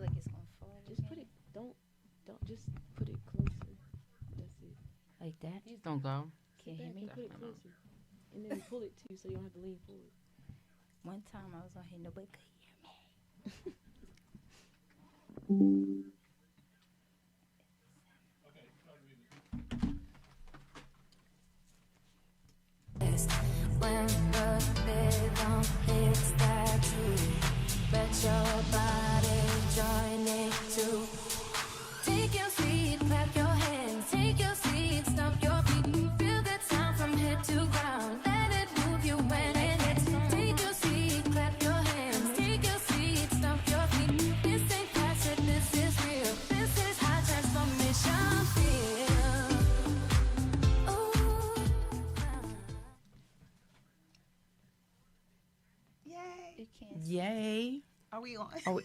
feel like it's gonna fall. Just put it. Don't just put it closer. That's it. Like that. Please don't go. Can't hear me. Put it closer, and then pull it too, so you don't have to lean forward. One time I was on here, nobody could hear me. When the rhythm hits that groove, let your body join it too. Take your seat, clap your hands, take your seat, stomp your feet, feel that sound from head to ground. Let it move you when it hits. Take your seat, clap your hands, take your seat, stomp your feet. This ain't passive, this is real. This is how transformation feels. Ooh. Yay. You can't see. Yay. Are we on? Oh,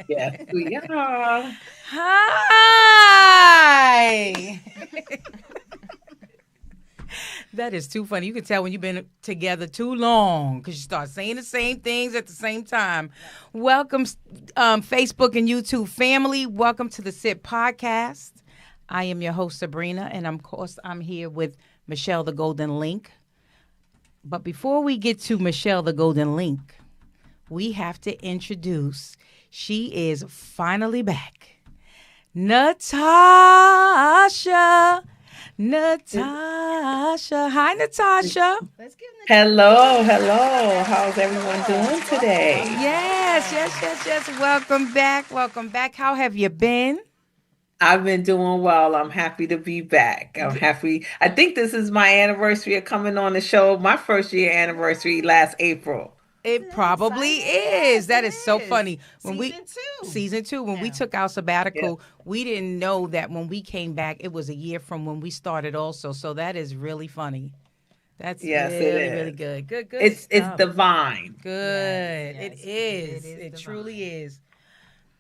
Yes, we are. Hi. That is too funny. You can tell when you've been together too long because you start saying the same things at the same time. Welcome, Facebook and YouTube family. Welcome to the S.I.T podcast. I am your host, Sabrina, and of course, I'm here with Michelle, the Golden Link. But before we get to Michelle, the Golden Link, we have to introduce, she is finally back, Natasha. Natasha. Hi, Natasha. Let's give them Hello. How's everyone doing today? Yes. Welcome back. How have you been? I've been doing well. I'm happy to be back. I'm happy. I think this is my anniversary of coming on the show. My first year anniversary last April. It probably is. That is so funny. Season two. When we took our sabbatical, we didn't know that when we came back, it was a year from when we started also. So that is really funny. That's really good. Good It's stuff. divine. Good. Yes, It is. It divine. truly is.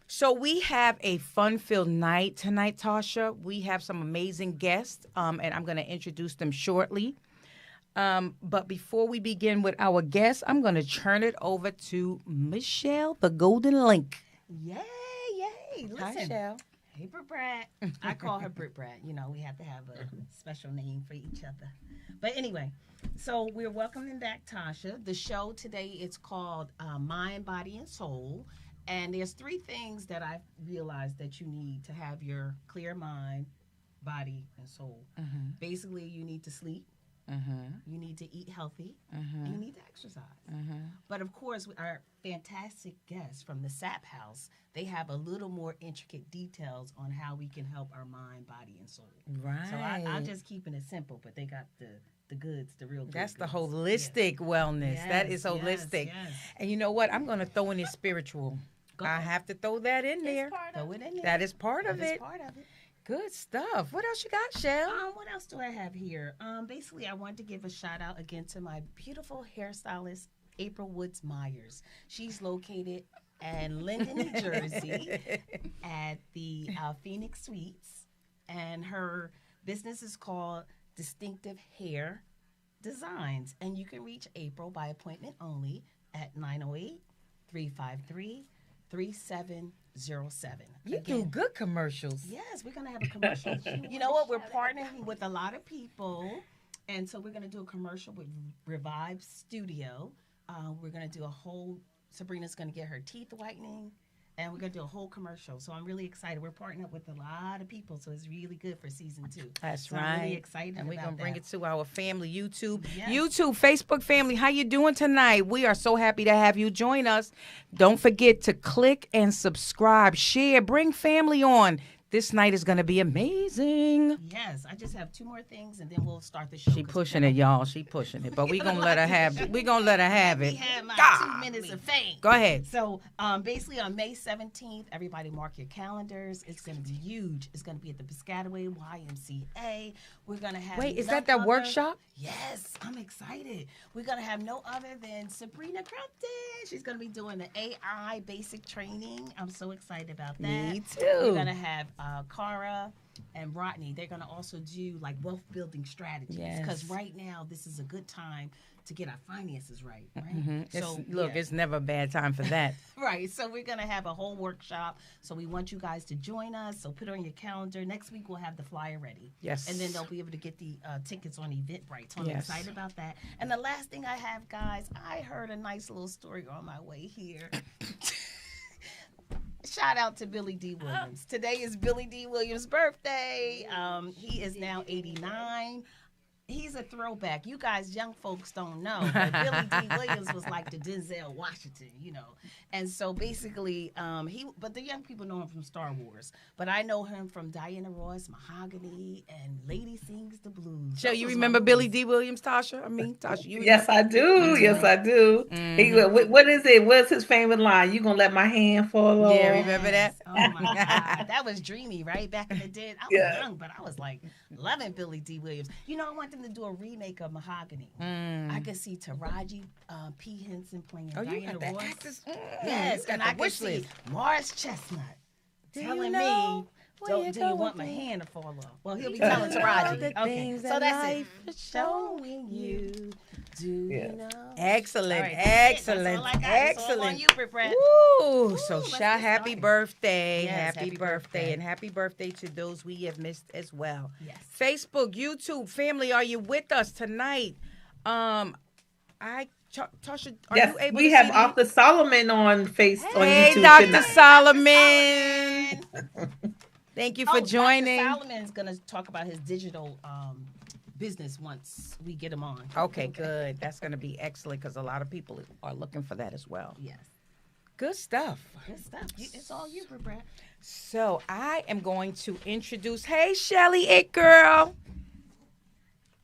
So we have a fun-filled night tonight, Tasha. We have some amazing guests, and I'm going to introduce them shortly. But before we begin with our guests, I'm going to turn it over to Michelle, the Golden Link. Yay. Hi, Listen. Michelle. Hey, Brit Brat. I call her Brit Brat. You know, we have to have a special name for each other. But anyway, so we're welcoming back Tasha. The show today is called Mind, Body, and Soul. And there's three things that I've realized that you need to have your clear mind, body, and soul. Mm-hmm. Basically, you need to sleep. Mm-hmm. You need to eat healthy. Mm-hmm. And you need to exercise. Mm-hmm. But of course, our fantastic guests from the SAP House, they have a little more intricate details on how we can help our mind, body, and soul. Right. So I'm just keeping it simple, but they got the goods, the real goods. That's the holistic wellness. That is holistic. Yes. And you know what? I'm going to throw in this spiritual. Go I ahead. have to throw that in there. Throw it in there. That is part of That is it. part of it. Good stuff. What else you got, Shell? What else do I have here? Basically, I wanted to give a shout out again to my beautiful hairstylist, April Woods Myers. She's located in Linden, New Jersey, at the Phoenix Suites, and her business is called Distinctive Hair Designs. And you can reach April by appointment only at 908-353-3707. You do good commercials. Yes, we're going to have a commercial. You know what? We're partnering with a lot of people. And so we're going to do a commercial with Revive Studio. We're going to do Sabrina's going to get her teeth whitening. And we're going to do a whole commercial. So I'm really excited. We're partnering up with a lot of people. So it's really good for season 2. That's so right. I'm really excited And we're about going to bring that. it to our family, YouTube. Yes. YouTube, Facebook family, how you doing tonight? We are so happy to have you join us. Don't forget to click and subscribe, share, bring family on. This night is going to be amazing. Yes, I just have 2 more things and then we'll start the show. She pushing it, y'all. She pushing it. But we're going to let her have it. We're going to let her have We it. have my Golly. 2 minutes of fame. Go ahead. So basically on May 17th, everybody mark your calendars. It's going to be huge. It's going to be at the Piscataway YMCA. We're going to have... Wait, is none that that other- workshop? Yes, I'm excited. We're going to have no other than Sabrina Crumpton. She's going to be doing the AI basic training. I'm so excited about that. Me too. We're going to have Cara and Rodney, they're going to also do like wealth building strategies. Because Yes. right now, this is a good time to get our finances right, right? It's never a bad time for that. Right. So we're going to have a whole workshop. So we want you guys to join us. So put it on your calendar. Next week, we'll have the flyer ready. Yes. And then they'll be able to get the tickets on Eventbrite. So I'm Yes. excited about that. And the last thing I have, guys, I heard a nice little story on my way here. Shout out to Billy D. Williams. Today is Billy D. Williams' birthday. He is now 89. He's a throwback. You guys, young folks, don't know. But Billy D. Williams was like the Denzel Washington, you know. And so basically, but the young people know him from Star Wars. But I know him from Diana Ross, Mahogany, and Lady Sings the Blues. Joe, Those you was remember my Billy movies. D. Williams, Tasha? Tasha, you Yes, I do. Yes, I do. He, what is it? What's his favorite line? You gonna let my hand fall off? Yeah, remember that? Oh my God, that was dreamy, right? Back in the day, I was Yeah. young, but I was like loving Billy D. Williams. You know, I want them to do a remake of Mahogany. I could see Taraji P. Henson playing Oh, you Diana got that Ross. actors. Yes, got and the I could wish see list. Morris Chestnut Do you telling know me, where you're do you want my going? hand to fall off? Well, he'll be Do you telling know Taraji. the Okay, things so that that's life it. is Showing you. Do Yeah. you know? Excellent, All right, that's it. That's excellent, all I got. It's all on excellent. you, Britt Brett. Woo! So, let's Sha, get happy started. birthday. Yes, happy happy birthday. birthday. And happy birthday to those we have missed as well. Yes. Facebook, YouTube, family, are you with us tonight? Tasha, are Yes, you able we to have see Arthur Solomon on on Hey, YouTube Dr. tonight. Solomon. Thank you for joining. Dr. Solomon's going to talk about his digital business once we get him on. Okay, good. That's going to be excellent because a lot of people are looking for that as well. Yes. Good stuff. Good stuff. It's all you, Britt Brett. So I am going to introduce, hey, Shelly, it girl.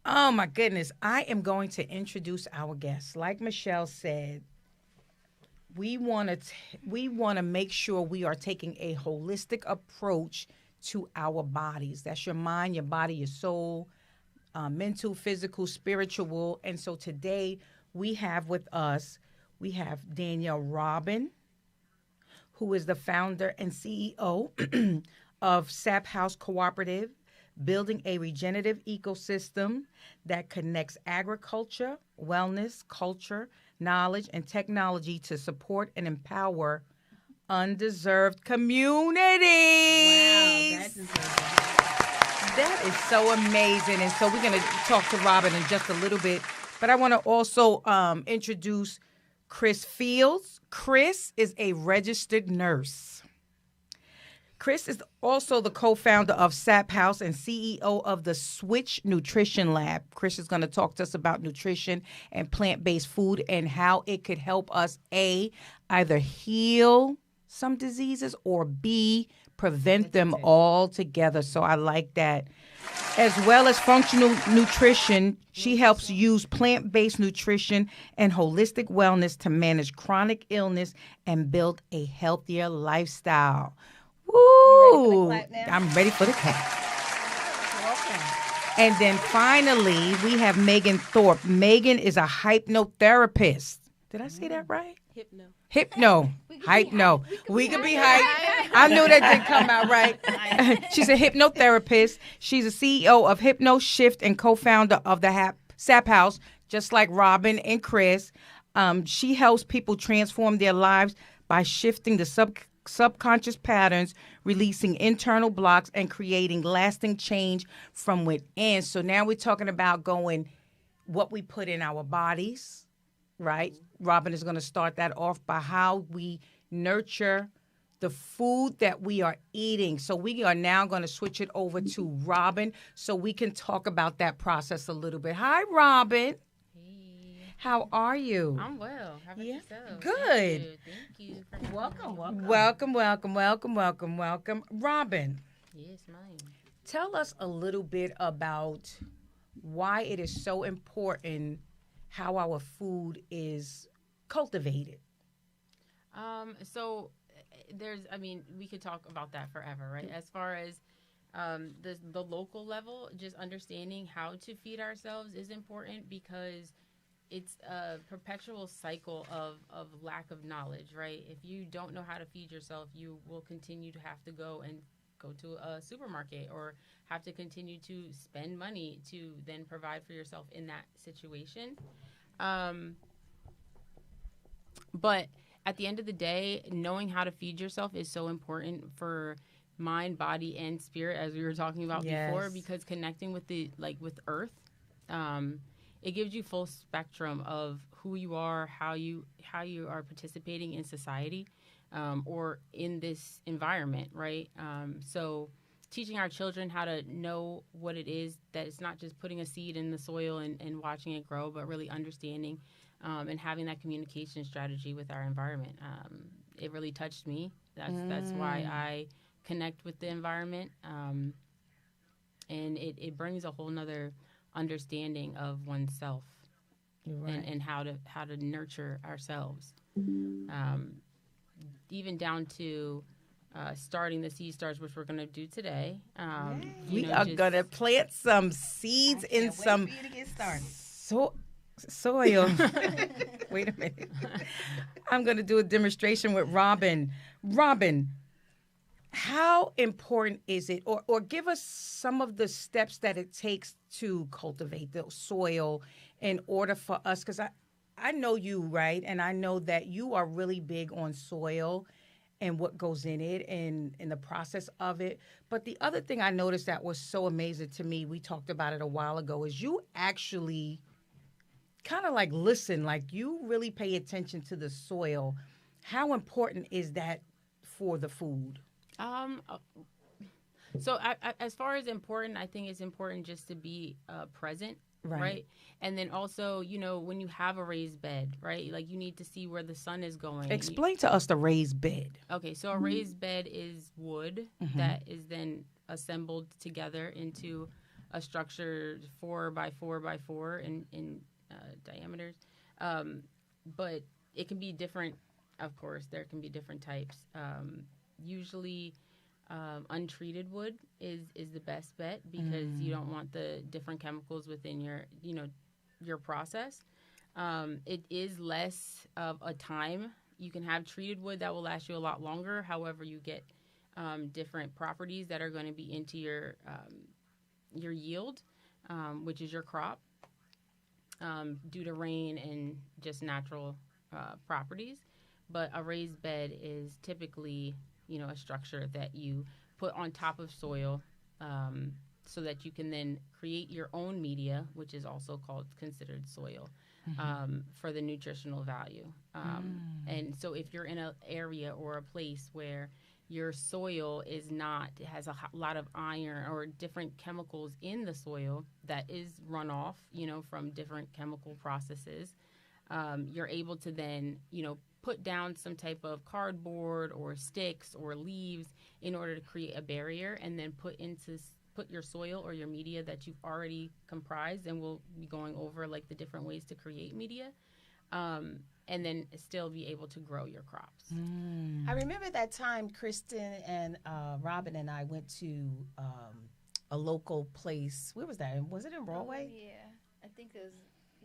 Oh, my goodness. I am going to introduce our guest. Like Michelle said, we want to make sure we are taking a holistic approach to our bodies. That's your mind, your body, your soul, mental, physical, spiritual. And so today we have Danielle Robin, who is the founder and CEO of Sap House Cooperative, building a regenerative ecosystem that connects agriculture, wellness, culture, knowledge, and technology to support and empower undeserved communities. Wow, that deserves it. That is so amazing. And so we're going to talk to Robin in just a little bit. But I want to also introduce Chris Fields. Chris is a registered nurse. Chris is also the co-founder of Sap House and CEO of the Switch Nutrition Lab. Chris is going to talk to us about nutrition and plant-based food and how it could help us, A, either heal some diseases or B, prevent them altogether. So I like that. As well as functional nutrition, she helps use plant-based nutrition and holistic wellness to manage chronic illness and build a healthier lifestyle. Woo! I'm ready for the clap. And then finally, we have Megan Thorpe. Megan is a hypnotherapist. Did I say that right? Hypno. We could be hype. I knew that didn't come out right. She's a hypnotherapist. She's a CEO of Hypno Shift and co-founder of the Sap House, just like Robin and Chris. She helps people transform their lives by shifting the subconscious patterns, releasing internal blocks, and creating lasting change from within. So now we're talking about what we put in our bodies, right? Robin is going to start that off by how we nurture the food that we are eating. So we are now going to switch it over to Robin so we can talk about that process a little bit. Hi, Robin. How are you? I'm well. How about yourself? Good. Thank you. For Welcome. Welcome. Robin, Yes, ma'am. tell us a little bit about why it is so important how our food is cultivated. So we could talk about that forever, right? As far as the local level, just understanding how to feed ourselves is important because it's a perpetual cycle of lack of knowledge, right? If you don't know how to feed yourself, you will continue to have to go and go to a supermarket or have to continue to spend money to then provide for yourself in that situation. Um, but at the end of the day, knowing how to feed yourself is so important for mind, body, and spirit, as we were talking about before, Yes. because connecting with the with Earth, um, it gives you full spectrum of who you are, how you are participating in society, or in this environment, right? So teaching our children how to know what it is, that it's not just putting a seed in the soil and watching it grow, but really understanding, and having that communication strategy with our environment. It really touched me. That's why I connect with the environment, and it brings a whole nother understanding of oneself, You're right. and how to nurture ourselves, um, even down to starting the seed starts, which we're going to do today. We are gonna plant some seeds in some for you to get started. soil. Wait a minute. I'm gonna do a demonstration with Robin. Robin, how important is it, or give us some of the steps that it takes to cultivate the soil in order for us? Because I know you, right, and I know that you are really big on soil and what goes in it and in the process of it. But the other thing I noticed that was so amazing to me, we talked about it a while ago, is you actually kind of like listen, like you really pay attention to the soil. How important is that for the food? So as far as important, I think it's important just to be present, right? And then also, when you have a raised bed, right? Like you need to see where the sun is going. Explain to us the raised bed. Okay, so a raised bed is wood that is then assembled together into a structure 4 by 4 by 4 in diameters. But it can be different, of course. There can be different types. Usually, untreated wood is the best bet because you don't want the different chemicals within your process. It is less of a time. You can have treated wood that will last you a lot longer. However, you get different properties that are going to be into your yield, which is your crop, due to rain and just natural properties. But a raised bed is typically, a structure that you put on top of soil, so that you can then create your own media, which is also considered soil, for the nutritional value. And so if you're in an area or a place where your soil has a lot of iron or different chemicals in the soil that is runoff, from different chemical processes, you're able to then, put down some type of cardboard or sticks or leaves in order to create a barrier, and then put your soil or your media that you've already comprised, and we'll be going over like the different ways to create media, and then still be able to grow your crops. I remember that time Kristen and Robin and I went to a local place. Where was that? Was it in Broadway? Yeah, I think it was.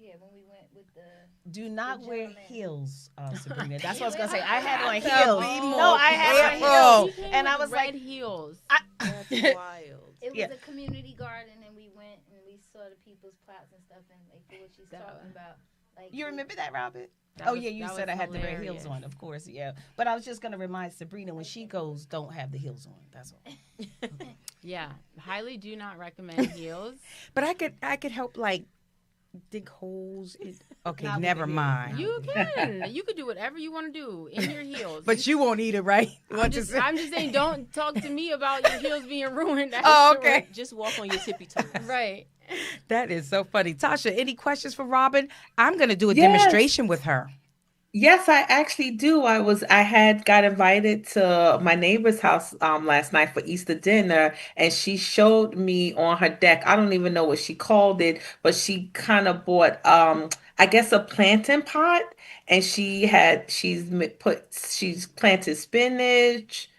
Yeah, when we went with the. Do not wear gentleman. heels, Sabrina. That's what I was gonna say. I had on to heels. be No, more I had on careful. heels, and I was red like, heels. That's wild. It was Yeah. a community garden, and we went and we saw the people's plots and stuff, and like what she's talking about. Like you remember that, Robin? That Oh was- yeah, you that said was I had to wear heels hilarious. on, of course, yeah. But I was just gonna remind Sabrina when she goes, don't have the heels on. That's all. Yeah, highly do not recommend heels. But I could help like dig holes. Okay, Not with never the heels. mind. You could do whatever you want to do in your heels. But you won't eat it, right? I'm just saying, don't talk to me about your heels being ruined. Oh, okay. Just walk on your tippy toes. Right. That is so funny. Tasha, any questions for Robin? I'm going to do a Yes. demonstration with her. Yes, I actually do. I had got invited to my neighbor's house last night for Easter dinner, and she showed me on her deck. I don't even know what she called it, but she kind of bought I guess a planting pot, and she's planted spinach,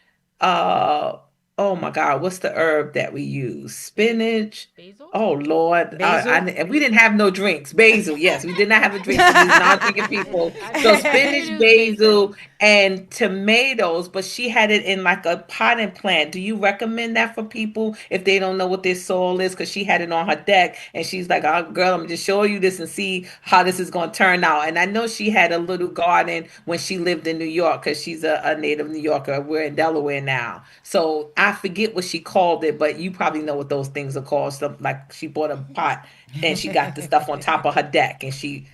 uh oh my God, what's the herb that we use? Spinach. Basil. Oh Lord, Basil? and we didn't have no drinks. Basil, yes, we did not have a drink for these non-drinking people. So I spinach, did use basil, and tomatoes. But she had it in like a potting plant. Do you recommend that for people if they don't know what their soil is? Because she had it on her deck, and she's like, "Oh, girl, I'm just show you this and see how this is going to turn out." And I know she had a little garden when she lived in New York because she's a native New Yorker. We're in Delaware now, so I forget what she called it, but you probably know what those things are called. So, like she bought a pot and she got the stuff on top of her deck and she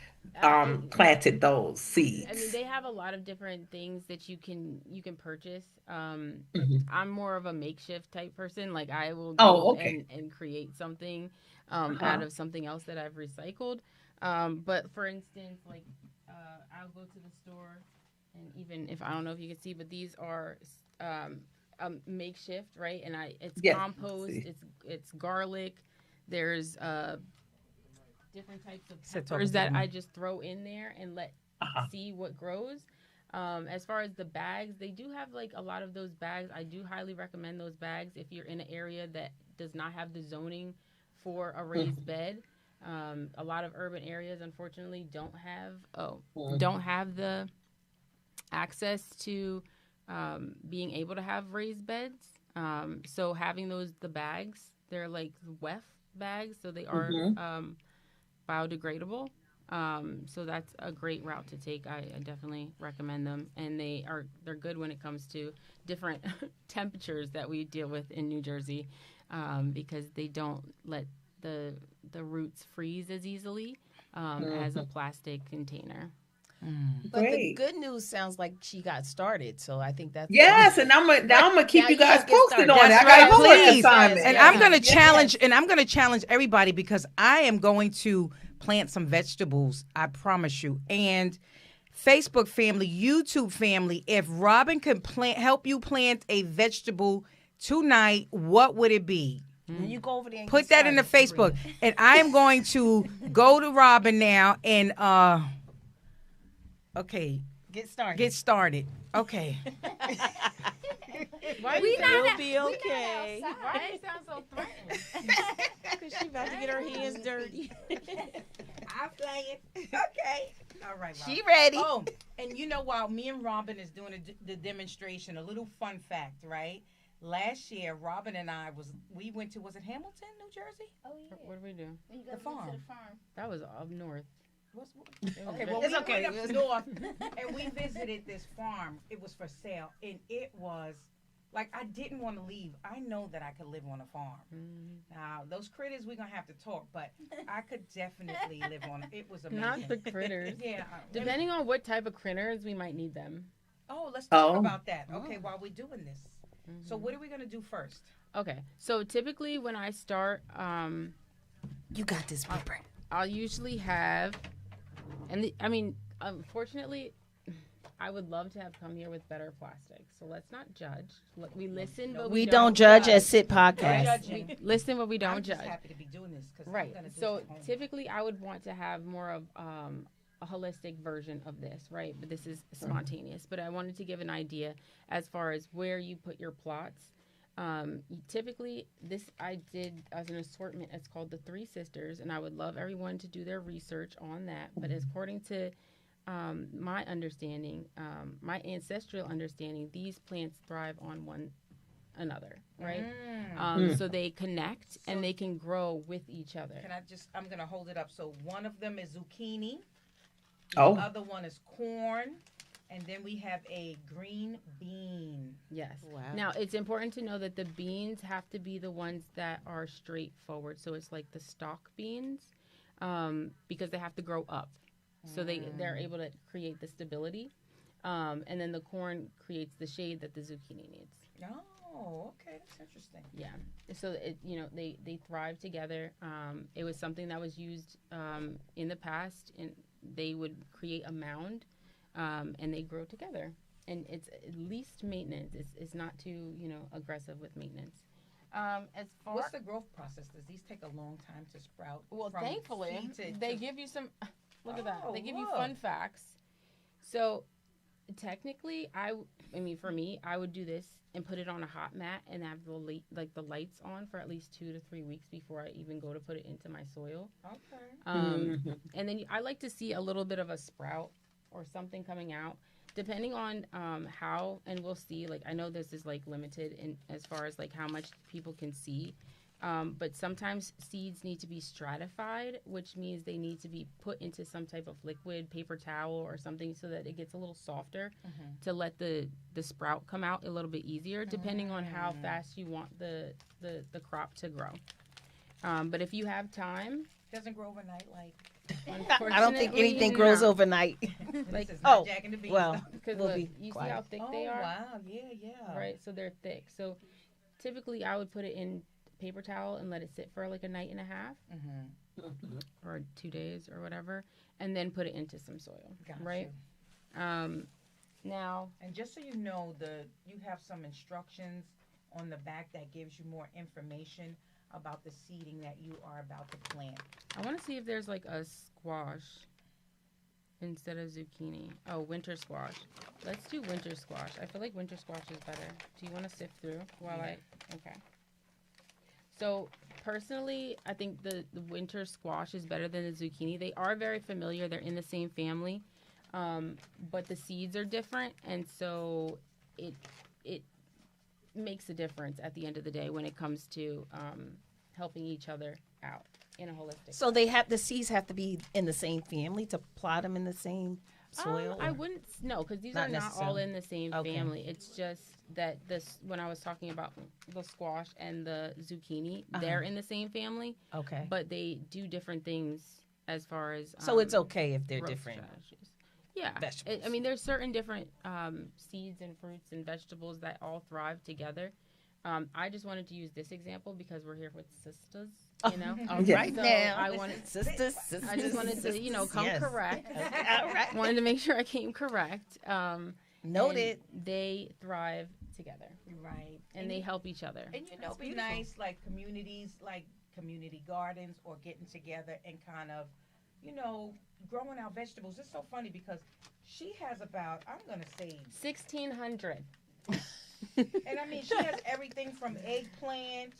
planted those I mean, seeds. they have a lot of different things that you can purchase. Mhm. I'm more of a makeshift type person. Like I will Oh, go okay. and create something out Uh-huh. of something else that I've recycled. But for instance, like I'll go to the store, and even if I don't know if you can see, but these are makeshift, right? And it's Yes. compost, See. it's garlic. There's different types of Sit peppers over that there. I just throw in there and let Uh-huh. see what grows. As far as the bags, they do have like a lot of those bags. I do highly recommend those bags if you're in an area that does not have the zoning for a raised bed. A lot of urban areas, unfortunately, don't have the access to being able to have raised beds. So having the bags, they're like WEF bags, so they are Mm-hmm. biodegradable. So that's a great route to take. I definitely recommend them, and they're good when it comes to different temperatures that we deal with in New Jersey, because they don't let the roots freeze as easily as a plastic container. But the Great. good news sounds like she got started, so I think that's Yes, and I'm gonna keep Now you you guys gonna get posted started. on it. That's I got right, a homework please. assignment. And Yes, I'm gonna yes. challenge, and I'm gonna challenge everybody because I am going to plant some vegetables. I promise you. And Facebook family, YouTube family, if Robin could help you plant a vegetable tonight, what would it be? When you go over there and Put get that in the started, Facebook, Sabrina. and I am going to go to Robin now and okay, Get started. get started. Okay. Why We you not sound, out- be we not okay. outside. why you sound so threatened? Because she about to get her hands dirty. I'm playing. Okay. All right, Robin. She ready. Oh, and you know, while me and Robin is doing the demonstration, a little fun fact, right? Last year, Robin and I we went to, was it Hamilton, New Jersey? Oh yeah. What do we do? When you go The to farm. the farm. That was up north. Okay, well, It's we okay. went up north and we visited this farm. It was for sale, and it was like I didn't want to leave. I know that I could live on a farm. Now, those critters, we're gonna have to talk, but I could definitely live on. It was amazing. Not the critters. Yeah. Depending on what type of critters, we might need them. Oh, let's talk Oh. about that. Okay, while we're doing this. So what are we gonna do first? Okay, so typically when I start, You got this, Piper. I'll usually have, I mean, unfortunately, I would love to have come here with better plastic. So let's not judge. We listen, but We don't judge at Sit Podcast. We listen, but we don't I'm just judge. happy to be doing this because Right. I'm gonna do So some homework. typically, I would want to have more of a holistic version of this, right? But this is spontaneous. But I wanted to give an idea as far as where you put your plots. Typically, this I did as an assortment. It's called the Three Sisters, and I would love everyone to do their research on that. But according to my understanding, my ancestral understanding, these plants thrive on one another, right? So they connect and they can grow with each other. I'm gonna hold it up. So one of them is zucchini. Oh. The other one is corn. And then we have a green bean. Yes. Wow. Now, it's important to know that the beans have to be the ones that are straightforward. So it's like the stalk beans, because they have to grow up. So they're able to create the stability. And then the corn creates the shade that the zucchini needs. Oh, okay. That's interesting. Yeah. So, they thrive together. It was something that was used in the past, and they would create a mound. And they grow together, and it's at least maintenance. It's not too aggressive with maintenance. As far What's the growth process? Does these take a long time to sprout? well, from thankfully seed to they give you some. Look at that. Oh, They give you look. fun facts. So Technically, I mean, for me, I would do this and put it on a hot mat and have the lights on for at least 2 to 3 weeks before I even go to put it into my soil. Okay. And then I like to see a little bit of a sprout or something coming out, depending on how. And we'll see. Like, I know this is like limited in as far as like how much people can see. But sometimes seeds need to be stratified, which means they need to be put into some type of liquid, paper towel or something so that it gets a little softer to let the sprout come out a little bit easier, depending on how fast you want the crop to grow. But if you have time, Doesn't grow overnight I don't think anything no. grows overnight. like this is Oh, not Jack and the Beanstalk. well, Because we'll look, be you see quiet. how thick they are? Wow, yeah. Right, so they're thick. So typically I would put it in paper towel and let it sit for like a night and a half or 2 days or whatever, and then put it into some soil. Got right? Now, And just so you know, you have some instructions on the back that gives you more information about the seeding that you are about to plant. I want to see if there's like a squash instead of zucchini. Oh, winter squash. Let's do winter squash. I feel like winter squash is better. Do you want to sift through while okay. So personally, I think the winter squash is better than the zucchini. They are very familiar. They're in the same family, but the seeds are different, and so it makes a difference at the end of the day when it comes to helping each other out in a holistic. So the seeds have to be in the same family to plot them in the same soil? I wouldn't because these Not are not all necessarily. in the same Okay. family. It's just that when I was talking about the squash and the zucchini, they're in the same family, Okay. but they do different things as far as So it's okay if they're growth different. strategies. Yeah, Vegetables. I mean, there's certain different seeds and fruits and vegetables that all thrive together. I just wanted to use this example because we're here with sisters, you know. All right So now. I wanted sisters. I just wanted to, come yes. correct. All right. Wanted to make sure I came correct. Noted. And they thrive together, Right. and they help each other. And you know, it'd be nice, like communities, like community gardens, or getting together and kind of, growing our vegetables. It's so funny because she has about, I'm gonna say, 1,600. and I mean, she has everything from eggplant,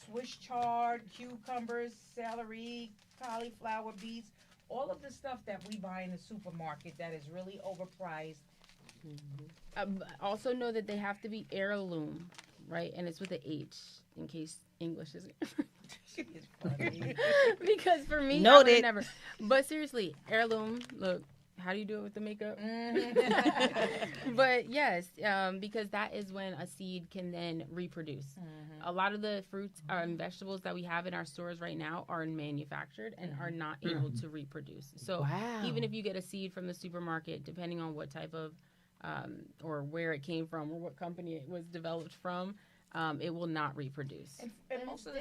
Swiss chard, cucumbers, celery, cauliflower, beets, all of the stuff that we buy in the supermarket that is really overpriced. Also know that they have to be heirloom, right? And it's with an H in case English isn't. She is funny. Because for me, I Noted. would never. But seriously, heirloom. Look, how do you do it with the makeup? But yes, because that is when a seed can then reproduce. A lot of the fruits and vegetables that we have in our stores right now are manufactured and are not able to reproduce. So Wow. even if you get a seed from the supermarket, depending on what type of or where it came from or what company it was developed from, it will not reproduce. And most of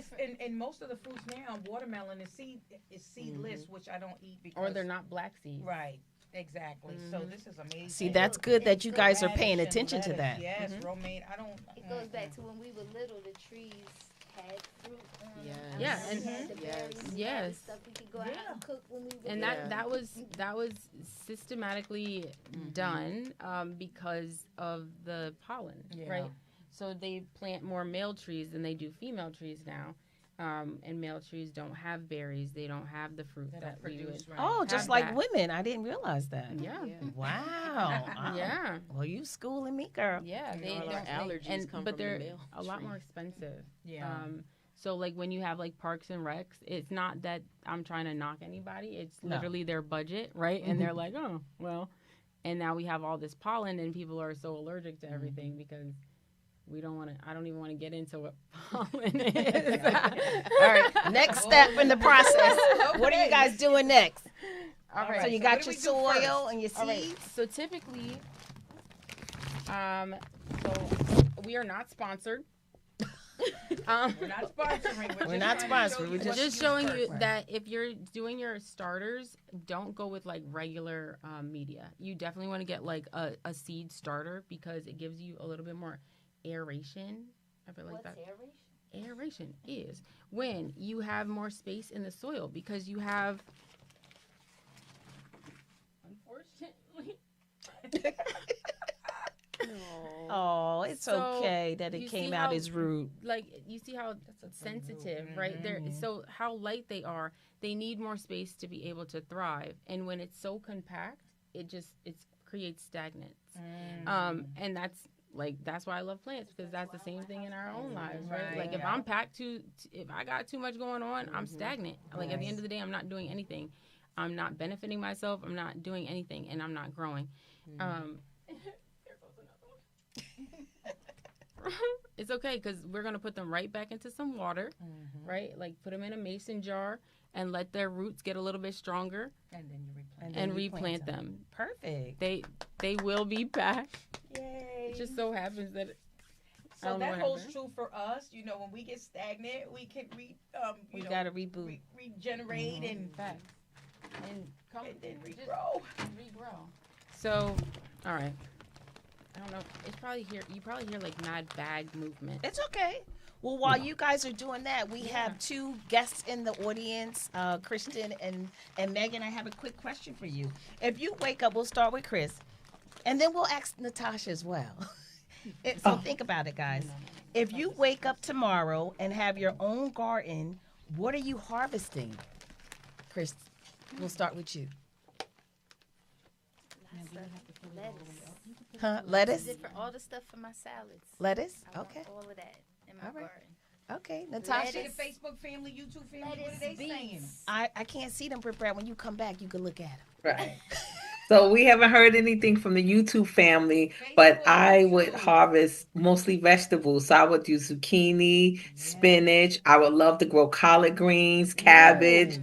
the fruits now, watermelon is seedless, which I don't eat because Or they're not black seeds. right. Exactly. So this is amazing. See, that's good that you guys are Radish paying and attention to lettuce, that. Yes, romaine. I don't. It goes back to when we were little. The trees had fruit on them. Yeah, We and- had the berries and all Yes. the stuff we could go out and cook when we were And little. that was systematically done because of the pollen, Yeah. right? So they plant more male trees than they do female trees now. And male trees don't have berries. They don't have the fruit They that don't we would. produce, right. Oh, just have like that. women. I didn't realize that. Yeah. Wow. Yeah. Well, you schooling me, girl. Yeah, they all our don't allergies come but from the they're male a lot tree. more expensive. Yeah. So like when you have like parks and recs, it's not that I'm trying to knock anybody. It's No. literally their budget, right? And they're like, oh, well, and now we have all this pollen, and people are so allergic to everything because we don't want to. I don't even want to get into what pollen is. All right. Next step in the process. What are you guys doing next? All right. So you so got what do your we do soil first? and your All right. seeds. So typically, so we are not sponsored. We're not sponsoring. We're not trying to show sponsored, you we're what Just to showing do you first. that if you're doing your starters, don't go with like regular media. You definitely want to get like a seed starter because it gives you a little bit more aeration. I feel like What's that. aeration? Aeration is when you have more space in the soil because you have, unfortunately, Oh, it's So, okay that it you came see out how- as rude. Like, you see how sensitive, right? They're so how light they are. They need more space to be able to thrive. And when it's so compact, it creates stagnance. And that's why I love plants, because that's the same thing in our own lives, right? Like if I'm if I got too much going on, I'm stagnant. Like at the end of the day, I'm not doing anything. I'm not benefiting myself. I'm not doing anything, and I'm not growing. It's okay, because we're going to put them right back into some water, right? Like put them in a mason jar and let their roots get a little bit stronger, And then you replant. and replant them. Perfect. They will be back. Yay. It just so happens that I So don't know that what holds happened. true for us. You know, when we get stagnant, we can We gotta reboot. regenerate and Facts. And come then just regrow. regrow. So, all right. I don't know. It's probably here. You probably hear like mad bag movement. It's okay. Well, while you guys are doing that, we have two guests in the audience, Kristen and Megan. I have a quick question for you. If you wake up, we'll start with Chris, and then we'll ask Natasha as well. So think about it, guys. If you wake up tomorrow and have your own garden, what are you harvesting? Chris, we'll start with you. Lettuce. Huh? Lettuce? Did for all the stuff for my salads. Lettuce? I want Okay. all of that in my All right. garden. Okay. Natasha? Lettuce. The Facebook family, YouTube family, what are Lettuce, they saying? beets. I can't see them, Brad. When you come back, you can look at them. Right. So we haven't heard anything from the YouTube family, but Facebook, I would YouTube. harvest mostly vegetables. So I would do zucchini, spinach. I would love to grow collard greens, cabbage,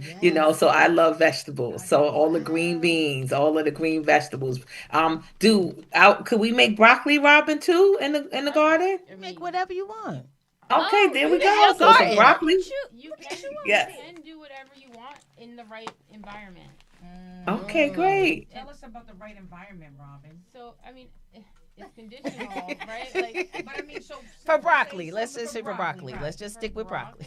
so I love vegetables. So all the green beans, all of the green vegetables. Could we make broccoli, Robin, too, in the garden? Make whatever you want. Okay, there we you go. have So some garden. broccoli. You can, Yes. you can do whatever you want in the right environment. Okay, great. Tell us about the right environment, Robin. So, I mean, it's conditional, right? Like, But I mean, so For broccoli. Let's something just say for broccoli. right. Let's just stick with broccoli.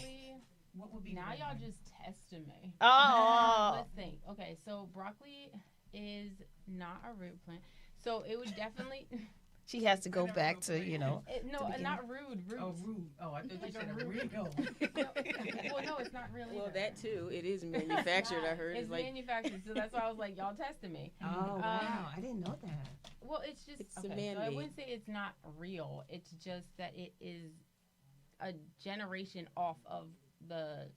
What would be Now the y'all right just testing me. Oh. Let's think. Okay, so broccoli is not a root plant. So it would definitely She has to go back to, no, beginning. not rude. Roots. Oh, rude. Oh, I thought you Like said a a root. real. Well, no, it's not real Well, either. that too. It is manufactured. I heard. It's like manufactured, so that's why I was like, y'all testing me. Oh, wow. I didn't know that. Well, it's just It's a so I man-made. wouldn't say it's not real. It's just that it is a generation off of the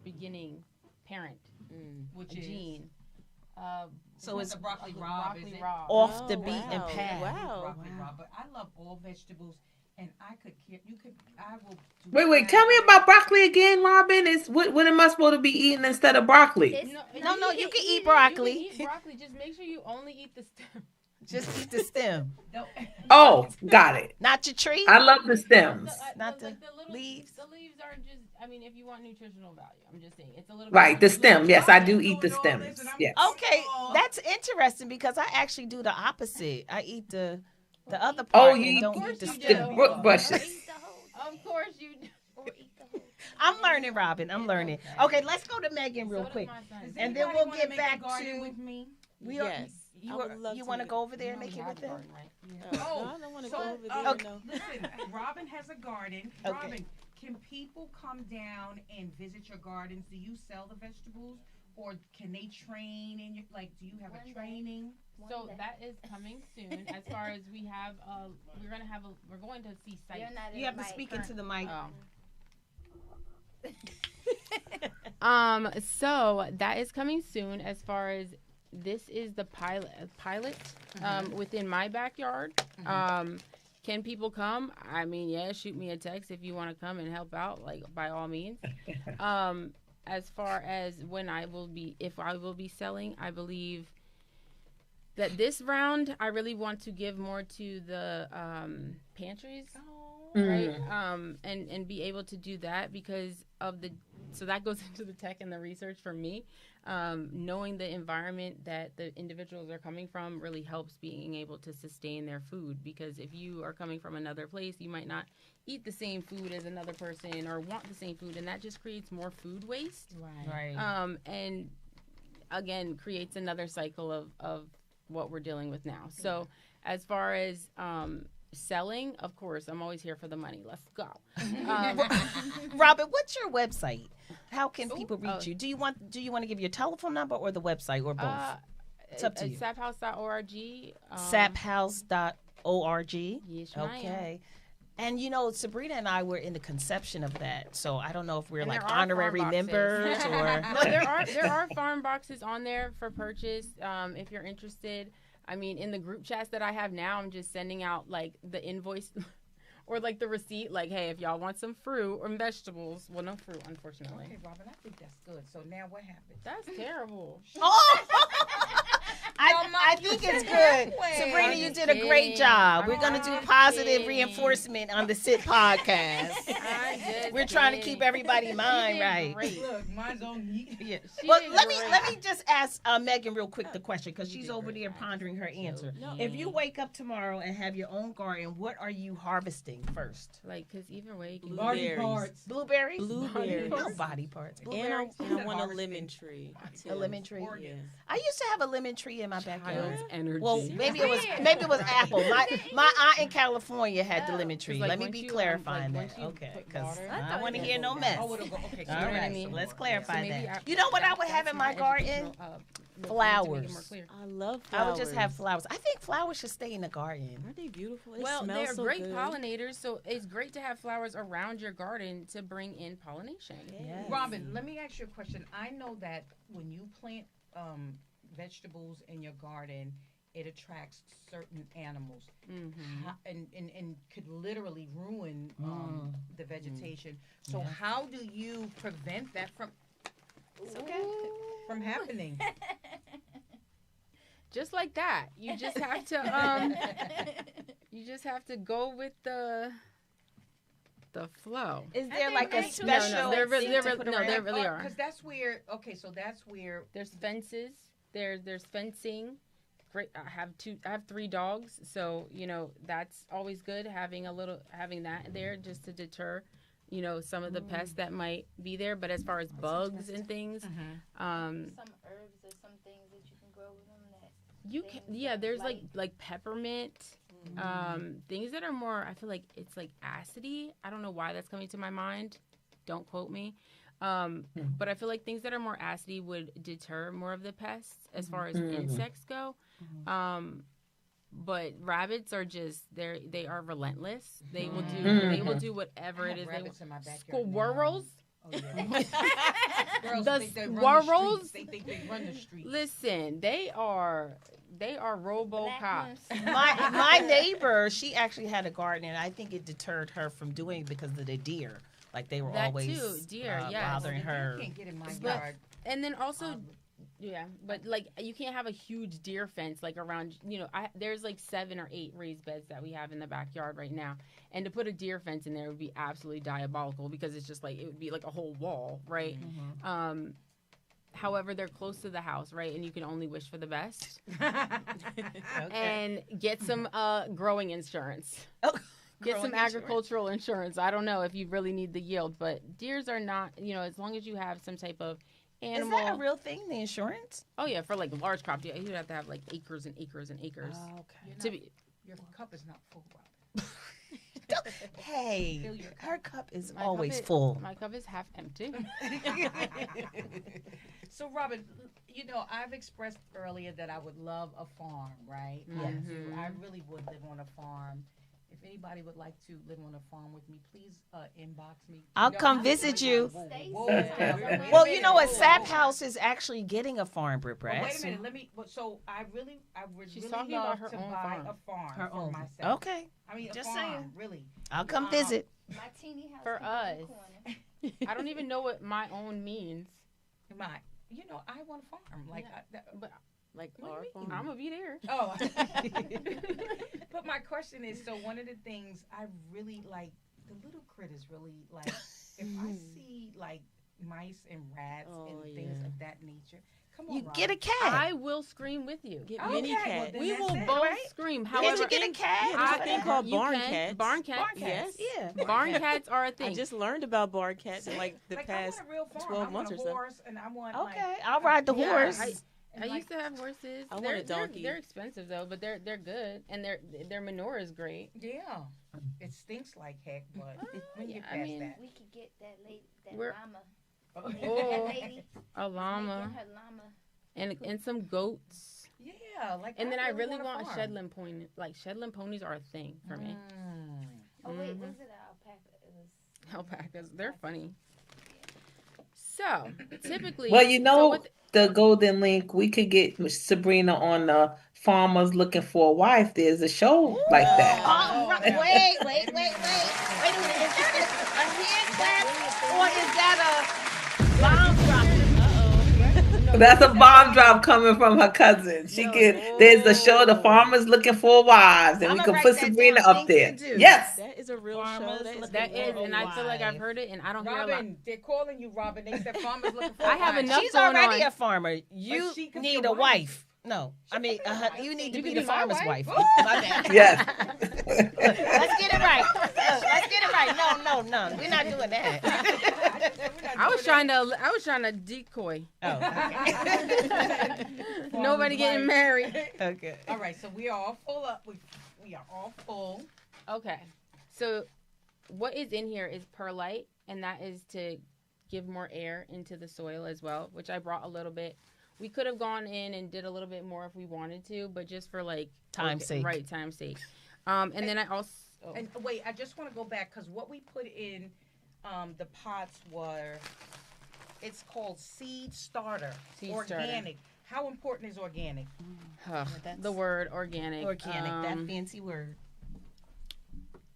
beginning parent Which gene. So it's the broccoli raw, broccoli is it? raw. off the Oh, beaten wow. path. Wow. Broccoli raw, but I love all vegetables, and I will. Do Wait. Tell me salad. about broccoli again, Robin. Is what am I supposed to be eating instead of broccoli? No, you can eat You broccoli. can eat broccoli. Just make sure you only eat the stem. Just eat the stem. No. Oh, got it. Not your tree. I love the stems. Not the little leaves. The leaves are just. I mean, if you want nutritional value, I'm just saying it's a little. Right, bit the stem. Yes, I do eat the Doing all this, stems. and I'm Yes. Okay, that's interesting because I actually do the opposite. I eat the other part Oh, and you don't eat eat the the stem. root bushes. Eat the whole Of course you do. or eat the whole. I'm learning, Robin. I'm learning. Okay, let's go to Megan real So does quick. my son. Does And then anybody we'll wanna get make a back garden to- with me. We are, Yes. you I would love to want to do go over there and We make it have with a them? garden, right? Oh, no, I don't want to so, go over there. okay. No. Listen, Robin has a garden. Okay. Robin, can people come down and visit your gardens? Do you sell the vegetables, or can they train? And do you have One a day. training? So One day. that is coming soon. As far as we have, we're going to see sites. You're not in You have the to mic. speak into the mic. So that is coming soon. As far as this is the pilot within my backyard. Can people come? I mean, yeah, shoot me a text if you want to come and help out, like by all means. As far as if I will be selling, I believe that this round I really want to give more to the pantries, right? And be able to do that because of so that goes into the tech and the research for me. Knowing the environment that the individuals are coming from really helps being able to sustain their food, because if you are coming from another place, you might not eat the same food as another person or want the same food, and that just creates more food waste. Right. And again, creates another cycle of what we're dealing with now. So As far as selling, of course, I'm always here for the money. Let's go. Robin, what's your website? How can people reach you? Do you want to give your telephone number or the website or both? It's up to you. Saphouse.org. Saphouse.org. Yes, ma'am. Okay. And Sabrina and I were in the conception of that, so I don't know if we're And like there are honorary farm boxes. members or. No, there are farm boxes on there for purchase. If you're interested, I mean, in the group chats that I have now, I'm just sending out like the invoice or like the receipt. Like, hey, if y'all want some fruit or vegetables, well, no fruit, unfortunately. Okay, Robin, I think that's good. So now what happened? That's terrible. Oh! I think it's good. Sabrina, you did a great job. We're going to do positive reinforcement on the SIT podcast. We're trying to keep everybody's mind right. Look, mine's on me. Yeah. Well, let me just ask Megan real quick the question because she's over there pondering her answer. If you wake up tomorrow and have your own garden, what are you harvesting first? Like, because either way, you can Blueberries. Blueberries? Blueberries. No body parts. And Blueberries. I want a lemon tree. A lemon tree. Yeah. I used to have a lemon tree in my backyard. energy. Well, maybe it was apple. My aunt in California had the lemon tree. Like, Let me once be you, clarifying like, that. once you Okay, put because water- I don't want to hear no mess. Oh, it'll go. Okay, so All you know what I right, mean? so let's clarify maybe that. I- You know what I would that's have in my my garden? educational, to make it more Flowers. clear. I love flowers. I would just have flowers. I think flowers should stay in the garden. Aren't they beautiful? They Well, smell they're so great good. pollinators, so it's great to have flowers around your garden to bring in pollination. Yes. Robin, let me ask you a question. I know that when you plant vegetables in your garden, it attracts certain animals and could literally ruin the vegetation. So how do you prevent that from happening? Just like that, you just have to go with the flow. Is there I like a think special? there really Because are. that's where. Okay, so that's where. There's fences. There's fencing. Great. I have 3 dogs, so that's always good having that there just to deter, some of the pests that might be there. But as far as bugs and things, Some herbs or some things that you can grow with them that you can. Yeah, there's like peppermint. Things that are more. I feel like it's like acidy. I don't know why that's coming to my mind. Don't quote me. But I feel like things that are more acidy would deter more of the pests as far as insects go. But rabbits are just they are relentless. They will do whatever it is. Rabbits in my backyard. Squirrels. Oh, yeah. Girls The think they run the squirrels? streets. They think they run the streets. Listen, they are RoboCops. My neighbor, she actually had a garden, and I think it deterred her from doing it because of the deer. Like they were That always too, deer, yes. bothering her. You can't get in my But- yard. And then also, but like you can't have a huge deer fence like around. There's like 7 or 8 raised beds that we have in the backyard right now, and to put a deer fence in there would be absolutely diabolical because it's just like it would be like a whole wall, right? However, they're close to the house, right? And you can only wish for the best and get some growing insurance. Get some agricultural insurance. I don't know if you really need the yield, but deers are not, as long as you have some type of animal. Is that a real thing, the insurance? Oh, yeah, for like large crops, you would have to have like acres and acres and acres. Oh, okay. To be, Your cup is not full, Robin. Hey, Fill your her cup is my always cup is- full. My cup is half empty. So, Robin, I've expressed earlier that I would love a farm, right? I really would live on a farm. If anybody would like to live on a farm with me, please inbox me. I'll come visit you. Stacy. Well, you know what? Sap House is actually getting a farm, Britt Well, Brett. wait a minute. So I would She's really talking love about her to own buy farm. a farm Her for own. myself. Okay, I mean, Just a farm, saying. really. I'll come visit. My teeny house For can be on the us. corner. I don't even know what my own means. I want a farm. Like, But Like What do our you farm. I'm going to be there. oh. But my question is, so one of the things I really like, the little critters really like, if I see like mice and rats Oh, and things yeah. of that nature, come on, You Robin. get a cat. I will scream with you. Get Okay, mini well, cat. then We that's will it, both right? scream. Can't However, you get a cat? Yeah, there's a I- thing called you barn can. cats. Barn cats. Barn Yes. cats. Yeah. Barn cats are a I thing. just learned about barn cats in like the Like, past I want a real farm. 12 I months want or a so. horse, and I want Okay, like, I'll ride the Yeah, horse. I used to have horses. I want they're, a donkey. They're expensive though, but they're good, and their manure is great. Yeah. It stinks like heck, but when you yeah, get I past mean, that. We could get that lady, that We're- llama. Oh, That lady. a llama Get her llama. and some goats. Yeah, like And then I really wanna want farm. Shetland pony. Like Shetland ponies are a thing for me. Oh wait, Mhm. was it an alpaca? It was. Alpacas, they're funny. So typically, Well, you know, with- the golden link, we could get Sabrina on the Farmers Looking for a Wife. There's a show like that. Oh, wait a minute. Is that a hand clap or is that a bomb drop? That's a bomb drop coming from her cousin. There's a show, The Farmers Looking for Wives, and we I'ma can write put that Sabrina down. up Things there. to do. Yes. That is a real Farmers show. That is looking that is, for a and I feel like I've wife. heard it, and I don't hear a lot. Robin, they're calling you Robin. They said farmers looking for I have wives. enough She's going already on. a farmer. You But she could be need a a wife. wife. No, I mean, you need to You be can the be my farmer's wife? wife. My bad. Yes. Let's get it right. Let's get it right. No, we're not doing that. I was trying to decoy. Oh, okay. Nobody getting married. Okay. All right, so we are all full up. We are all full. Okay, so what is in here is perlite, and that is to give more air into the soil as well, which I brought a little bit. We could have gone in and did a little bit more if we wanted to, but just for like Time's sake. Right, time's sake. And then I also And wait, I just want to go back because what we put in the pots were, it's called seed starter, Seed organic. How important is organic? the word organic. Organic, that fancy word.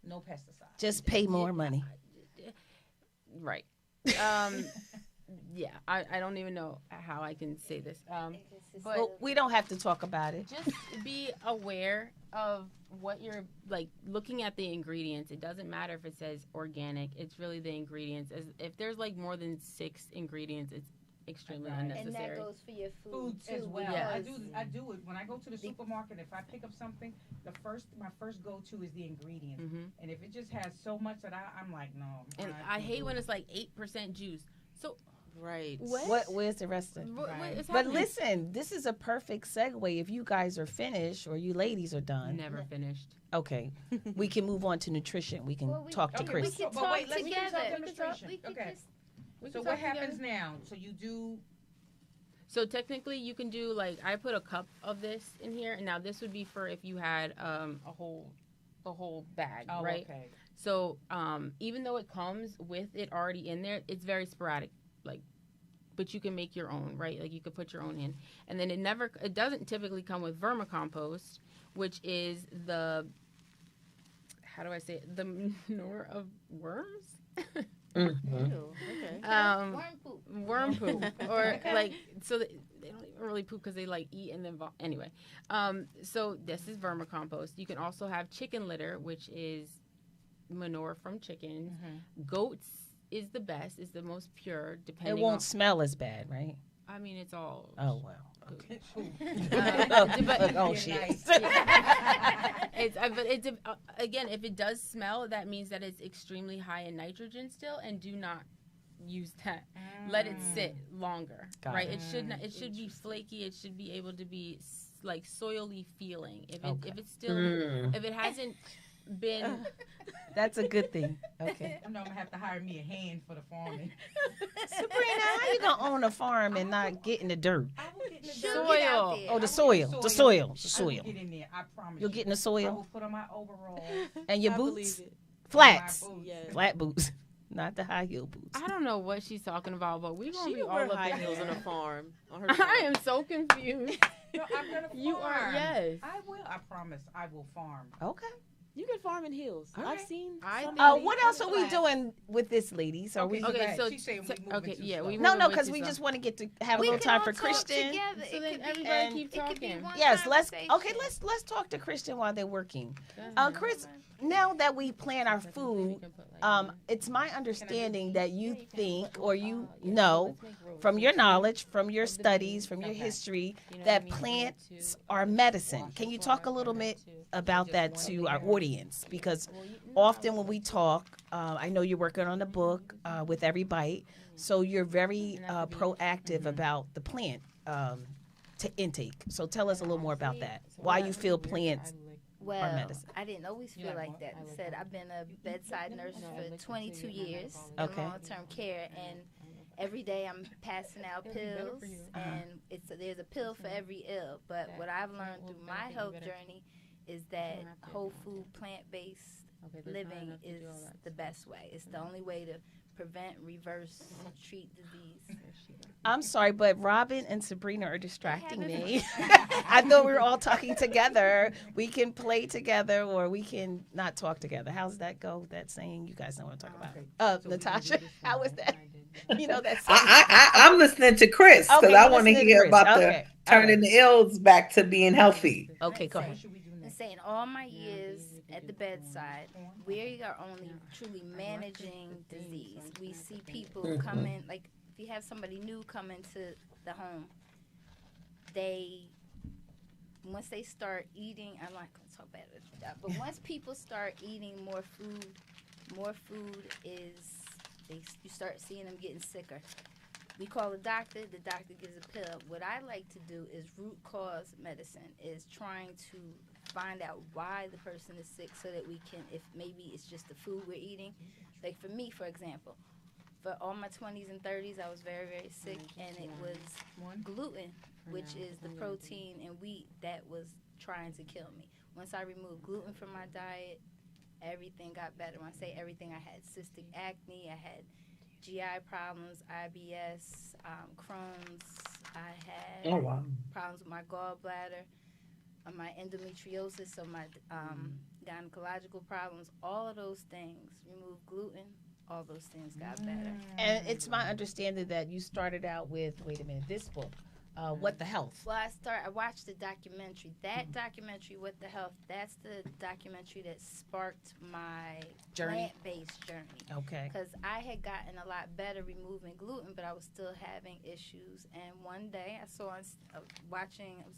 No pesticides. Just pay more money. Right. Yeah, I don't even know how I can say this. But Well, we don't have to talk about it. just be aware of what you're like looking at the ingredients. It doesn't matter if it says organic. It's really the ingredients. If there's like more than 6 ingredients, it's extremely Right. And unnecessary. that goes for your Food food too. as well. Yeah. I do it when I go to the supermarket. If I pick up something, my first go to is the ingredients. Mhm. And if it just has so much that I'm like, no. And I hate when it's like 8% juice. So Right. Where's the rest of it? what is But happening? listen, this is a perfect segue. If you guys are finished or you ladies are done, Never finished. okay, we can move on to nutrition. We can Well, talk to okay, Chris. We can But talk wait, let's together. talk We can demonstration. we can Okay. just We So can what talk together. happens now? So you do. So technically, you can do like I put a cup of this in here, and now this would be for if you had the whole bag, right? Okay. So even though it comes with it already in there, it's very sporadic, like, but you can make your own, right? Like you could put your own in, and then it doesn't typically come with vermicompost, which is how do I say it? The manure of worms. Ew, okay. worm poop. Worm poop or like so they don't even really poop because they like eat and then anyway so this is vermicompost. You can also have chicken litter, which is manure from chickens. Goats is the best, is the most pure, depending It won't on, smell as bad, right? I mean it's all Oh wow. Okay. but Oh shit. it's but it's again, if it does smell, that means that it's extremely high in nitrogen still, and do not use that. Let it sit longer. Got Right? it. It should be flaky. It should be able to be like soily feeling. If it's still if it hasn't been That's a good thing. Okay. I know I'm gonna have to hire me a hand for the farming. Sabrina, how you gonna own a farm and not get in the dirt? I will get in the She'll dirt. get out Soil. there. Oh, the I will soil. get The soil. The I soil. will get in there. I promise. You'll get in the I soil will put on my overalls. and your I boots, believe it. flats, My boots. Yes. flat boots, not the high heel boots. I don't know what she's talking about, but we're gonna She be can all wear up high in heels on there. a farm. On her I farm. am so confused. No, I'm gonna farm. You are, yes. I will. I promise. I will farm. Okay. You can farm in heels. All I've right. seen. I some think- ladies What else are we Flat. doing with this, ladies? Are we? Okay, Okay, so she's saying we moving okay, too yeah, slow. we No, moving because too we slow. just want to get to have a We little can time all for talk Christian. together. So It then could be- everybody and- keep it could be talking. one Yes, let's conversation. let's talk to Christian while they're working. Go Chris, ahead. now that we plan our Technically, food, we can put, like, it's my understanding that you think or you yeah, know let's make rows. from your knowledge, from your Of the studies, beans. from your Okay. history, You know that what I mean? plants Bring it are medicine. Can you talk a little bit about that to our audience? Because often when we talk, I know you're working on a book with Every Bite, so you're very proactive about the plant intake. So tell us a little more about that. Why you feel plants Well, medicine. I didn't always feel like that. I said I've been a bedside nurse for 22 years Okay. in long-term care, and every day I'm passing out pills, and there's a pill for every ill. But what I've learned through my health journey is that whole food, plant-based living is the best way. It's the only way to prevent, reverse, treat disease. I'm sorry, but Robin and Sabrina are distracting me. I thought we were all talking together. We can play together or we can not talk together. How's that go? That saying? You guys know what I'm talking about. Natasha, how was that? You know that saying? I'm listening to Chris because Okay, I you're want to listening to hear Chris. about Okay, the all turning right. the ills back to being healthy. Okay, go ahead. I'm saying all my years at the bedside, we are only truly managing disease. We see people come in, like if you have somebody new come into the home, once they start eating, I'm not going to talk about it, but once people start eating more food you start seeing them getting sicker. We call a doctor gives a pill. What I like to do is root cause medicine, is trying to find out why the person is sick so that we can, if maybe it's just the food we're eating. Like for me, for example, for all my 20s and 30s, I was very, very sick, and it was gluten, which is the protein in wheat that was trying to kill me. Once I removed gluten from my diet, everything got better. When I say everything, I had cystic acne, I had GI problems, IBS, Crohn's, I had problems with my gallbladder, my endometriosis, so my gynecological problems, all of those things. Remove gluten, all those things got better. And it's my understanding that you started out with, this book, What the Health. Well, I watched the documentary. That documentary, What the Health, that's the documentary that sparked my plant-based journey. Okay. Because I had gotten a lot better removing gluten, but I was still having issues. And one day I saw, I was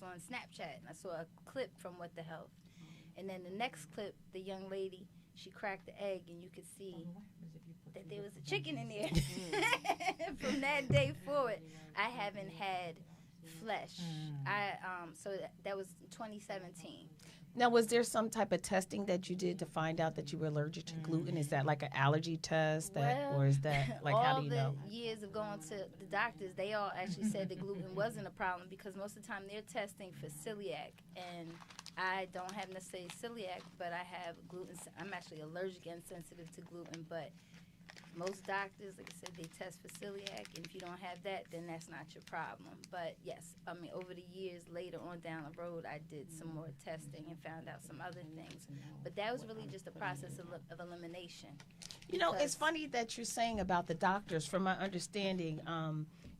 on Snapchat, and I saw a clip from What the Health. And then the next clip, the young lady, she cracked the egg, and you could see that there was a chicken in there. From that day forward, I haven't had flesh. So that was 2017. Now, was there some type of testing that you did to find out that you were allergic to gluten? Is that like an allergy test, or is that like how do you know? All the years of going to the doctors, they all actually said that gluten wasn't a problem because most of the time they're testing for celiac, and I don't have necessarily celiac, but I have gluten. I'm actually allergic and sensitive to gluten, but most doctors, like I said, they test for celiac, and if you don't have that, then that's not your problem. But yes, I mean, over the years, later on down the road, I did some more testing and found out some other things. But that was really just a process of elimination. You know, it's funny that you're saying about the doctors. From my understanding,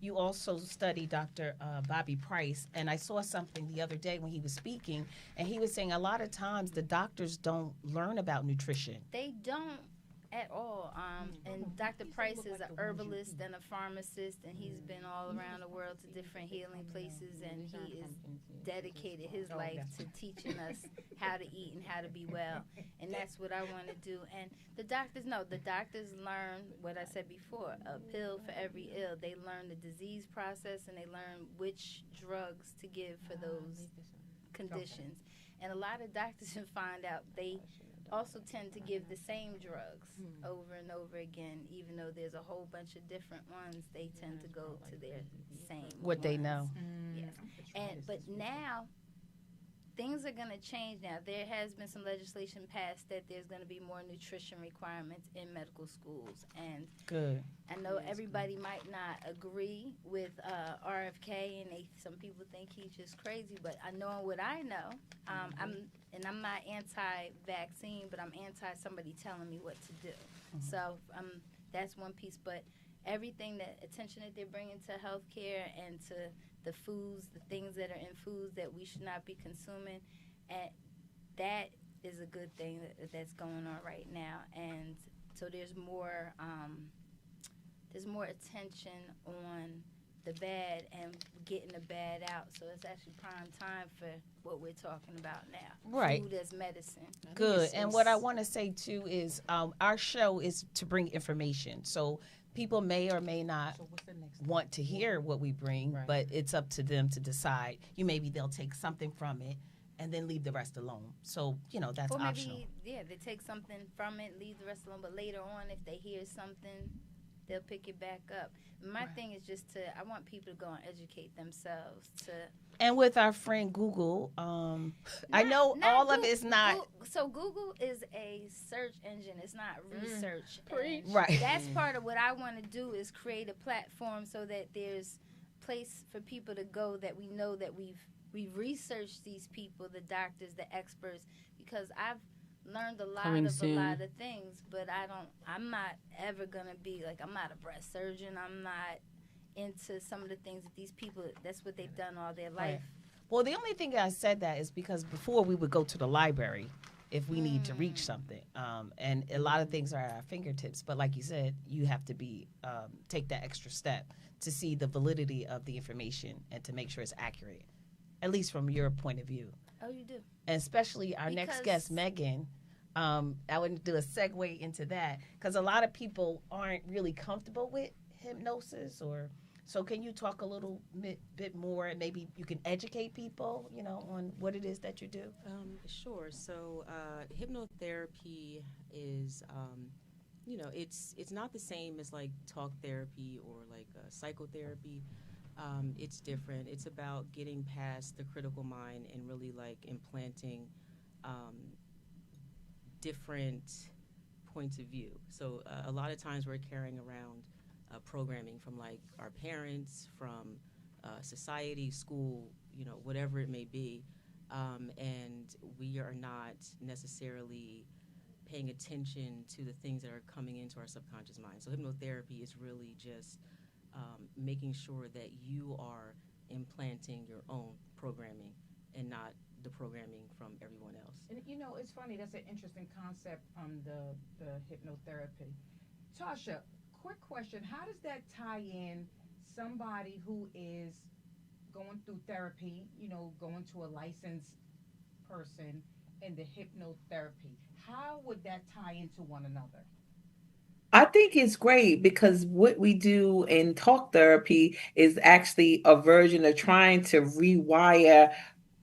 you also study Dr. Bobby Price, and I saw something the other day when he was speaking, and he was saying a lot of times the doctors don't learn about nutrition. They don't at all. And Dr. Price is an herbalist and a pharmacist, and he's been all around the world to different healing places, and he is dedicated his life to teaching us how to eat and how to be well. And that's what I want to do. And the doctors learn what I said before, a pill for every ill. They learn the disease process, and they learn which drugs to give for those conditions. And a lot of doctors find out they also tend to give the same drugs over and over again, even though there's a whole bunch of different ones. They tend to go to their same What they know. Yes. But now things are going to change. Now there has been some legislation passed that there's going to be more nutrition requirements in medical schools, and Good. I know everybody might not agree with RFK, and some people think he's just crazy. But I know what I know. I'm not anti-vaccine, but I'm anti somebody telling me what to do. So that's one piece. But everything attention that they're bringing to healthcare and to the foods, the things that are in foods that we should not be consuming, and that is a good thing that's going on right now. And so there's more attention on the bad and getting the bad out. So it's actually prime time for what we're talking about now. Right. Food as medicine. Good. And what I want to say too is our show is to bring information. So people may or may not So what's the next? want to hear what we bring, Right. but it's up to them to decide. Maybe they'll take something from it and then leave the rest alone. So, that's Or optional. maybe, they take something from it, leave the rest alone, but later on, if they hear something, they'll pick it back up. My thing is I want people to go and educate themselves And with our friend Google, I know not all of Goo- it's not So Google is a search engine. It's not research. Preach. And right. That's part of what I want to do is create a platform so that there's place for people to go that we know that we've researched these people, the doctors, the experts, because I've learned a lot Coming of soon. a lot of things, but I'm not ever gonna be like, I'm not a breast surgeon. I'm not into some of the things that these people, that's what they've done all their life. Well, the only thing I said that is because before we would go to the library if we need to reach something, and a lot of things are at our fingertips. But like you said, you have to take that extra step to see the validity of the information and to make sure it's accurate, at least from your point of view. Oh, you do. And especially our next guest, Megan. I would do a segue into that because a lot of people aren't really comfortable with hypnosis so can you talk a little bit more and maybe you can educate people, on what it is that you do? Sure. So hypnotherapy is, it's not the same as like talk therapy or like psychotherapy. It's different. It's about getting past the critical mind and really like implanting different points of view. So a lot of times we're carrying around programming from like our parents, from society, school, whatever it may be, and we are not necessarily paying attention to the things that are coming into our subconscious mind. So hypnotherapy is really just making sure that you are implanting your own programming and not the programming from everyone else. And it's funny. That's an interesting concept. The hypnotherapy. Tasha, quick question: how does that tie in somebody who is going through therapy? Going to a licensed person and the hypnotherapy. How would that tie into one another? I think it's great because what we do in talk therapy is actually a version of trying to rewire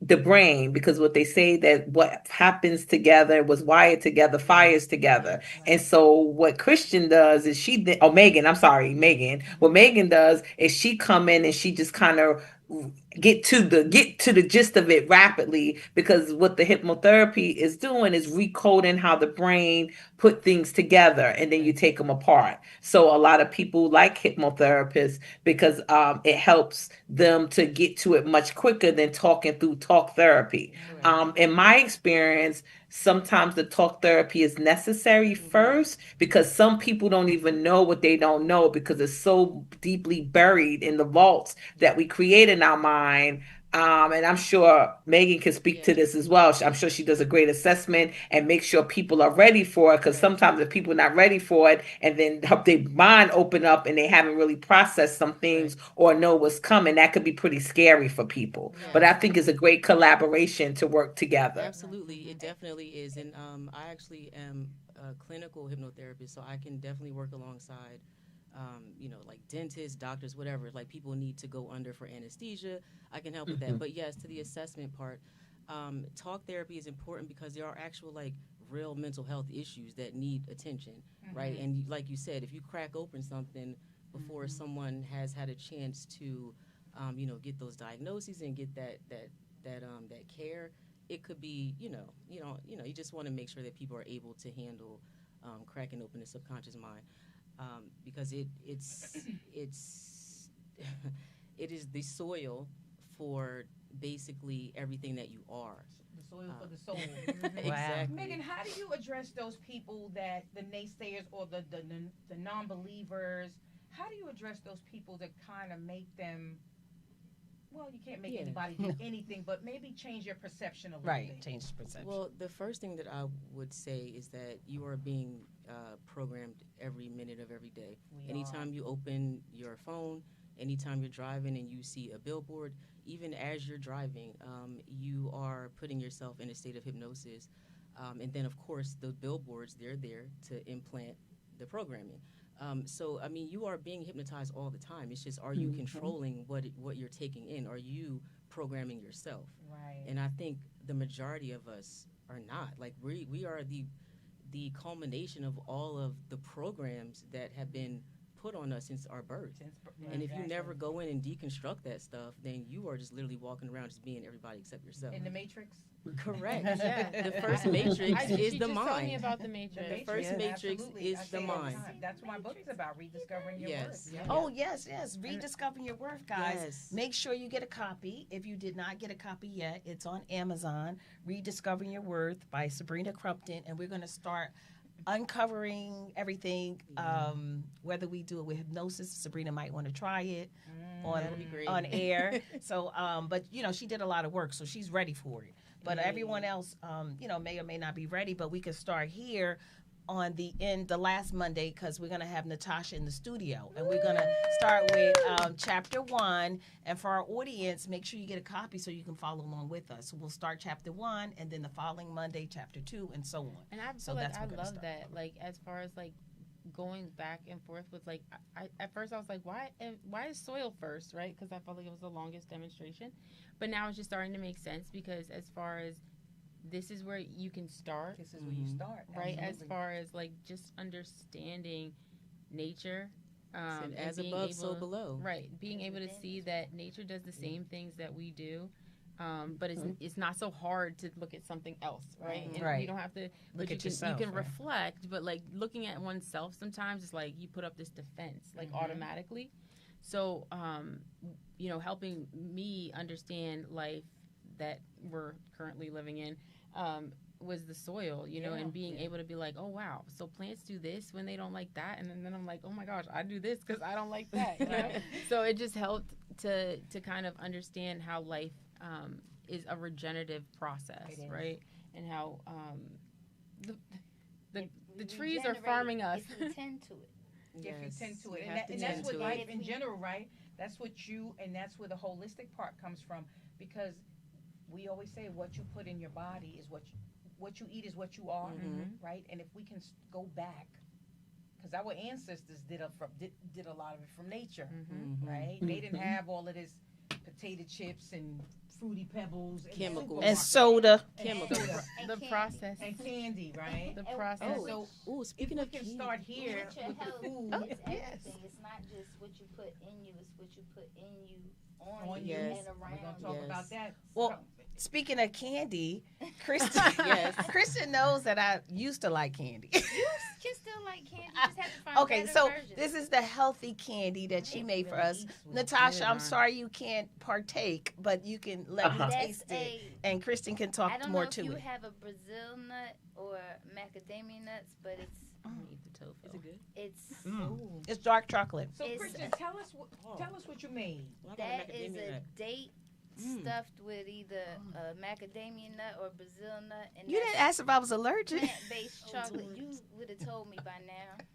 the brain, because what they say that what happens together was wired together fires together. And so what Christian does is Megan, I'm sorry, Megan, what Megan does is she come in and she just kind of get to the gist of it rapidly, because what the hypnotherapy is doing is recoding how the brain put things together, and then you take them apart. So a lot of people like hypnotherapists because it helps them to get to it much quicker than talking through talk therapy. In my experience, sometimes the talk therapy is necessary first, because some people don't even know what they don't know because it's so deeply buried in the vaults that we create in our mind. And I'm sure Megan can speak to this as well. I'm sure she does a great assessment and make sure people are ready for it. Because sometimes if people are not ready for it, and then help their mind open up and they haven't really processed some things or know what's coming, that could be pretty scary for people. But I think it's a great collaboration to work together. Absolutely, it definitely is. And I actually am a clinical hypnotherapist, so I can definitely work alongside, like dentists, doctors, whatever. Like people need to go under for anesthesia, I can help with that. But yes, to the assessment part, talk therapy is important because there are actual like real mental health issues that need attention, right? And like you said, if you crack open something before someone has had a chance to, get those diagnoses and get that care, it could be, you just want to make sure that people are able to handle cracking open the subconscious mind, because it's it is the soil for basically everything that you are. The soil for the soul. Exactly. Megan, how do you address those people that the naysayers or the non-believers? How do you address those people that kind of make them? Well, you can't make anybody do anything, but maybe change your perception a little bit. Change the perception. Well, the first thing that I would say is that you are being programmed every minute of every day. Anytime you open your phone, anytime you're driving and you see a billboard, even as you're driving, you are putting yourself in a state of hypnosis. And then, of course, the billboards, they're there to implant the programming. So I mean, you are being hypnotized all the time. It's just, are you controlling what you're taking in? Are you programming yourself? Right. And I think the majority of us are not. Like we are the culmination of all of the programs that have been put on us since our birth. And if you never go in and deconstruct that stuff, then you are just literally walking around just being everybody except yourself. In the Matrix. Correct. Yeah. The first Matrix She is the just told me mind. about the Matrix. The first Matrix absolutely. is I the say it all mind. time. That's what my book is about, rediscovering your Yes. worth. Oh, yes. Rediscovering Your Worth, guys. Yes. Make sure you get a copy. If you did not get a copy yet, it's on Amazon. Rediscovering Your Worth by Sabrina Crumpton. And we're going to start uncovering everything. Whether we do it with hypnosis, Sabrina might want to try it That'd be great. on air. So, but you know, she did a lot of work, so she's ready for it. But everyone else, you know, may or may not be ready. But we can start here on the last Monday, because we're going to have Natasha in the studio, and we're going to start with chapter 1. And for our audience, make sure you get a copy so you can follow along with us. So we'll start chapter 1, and then the following Monday, chapter 2, and so on. And I So feel like that's I what we're gonna love start. that. Like, as far as like going back and forth with, like, I at first I was like, why is soil first, right? Because I felt like it was the longest demonstration. But now it's just starting to make sense, because as far as this is where you can start, This is where you start. right? As Absolutely. far as like just understanding nature, And and as being above, able, so below. right? Being able to see that nature does the same things that we do. But it's not so hard to look at something else, right? And Right. you don't have to Look but at you yourself, can right. reflect, but like looking at oneself sometimes it's like you put up this defense like automatically. So you know, helping me understand life that we're currently living in was the soil, you know, and being able to be like, oh wow, so plants do this when they don't like that, and then I'm like, oh my gosh, I do this because I don't like that, you know? So it just helped to kind of understand how life is a regenerative process, It is. right? And how the We trees are regenerate farming us. if we tend to it. If you Yes, tend to we it. have to And tend that's what to life it. in general, right? That's what that's where the holistic part comes from. Because we always say what you put in your body is what you eat is what you are, right? And if we can go back, because our ancestors did a lot of it from nature, right? They didn't have all of this potato chips and fruity pebbles and Chemicals. And supermarket soda. Chemicals. soda And The candy. process, and candy, right? the And- process. and So Ooh, if speaking we of can candy. start here With your with the health, food, it's everything. It's not just what you put in you, it's what you put in you, on you, Yes. and we're around gonna you. talk Yes. about that. Well, speaking of candy, Kristen, Yes. Kristen knows that I used to like candy. You can still like candy, you just have to find Okay, better so versions. this is the healthy candy that she made for us. Natasha, I'm sorry you can't partake, but you can let me That's taste it, and Kristen can I talk don't more know if to you it. have a Brazil nut or macadamia nuts, but I'm gonna eat the tofu. Is it good? it's It's dark chocolate. So It's- Christian, tell us what you made. Well, I got a that is macadamia a nut. date stuffed with either a macadamia nut or Brazil nut, and You didn't ask if I was allergic. plant-based chocolate. You would have told me by now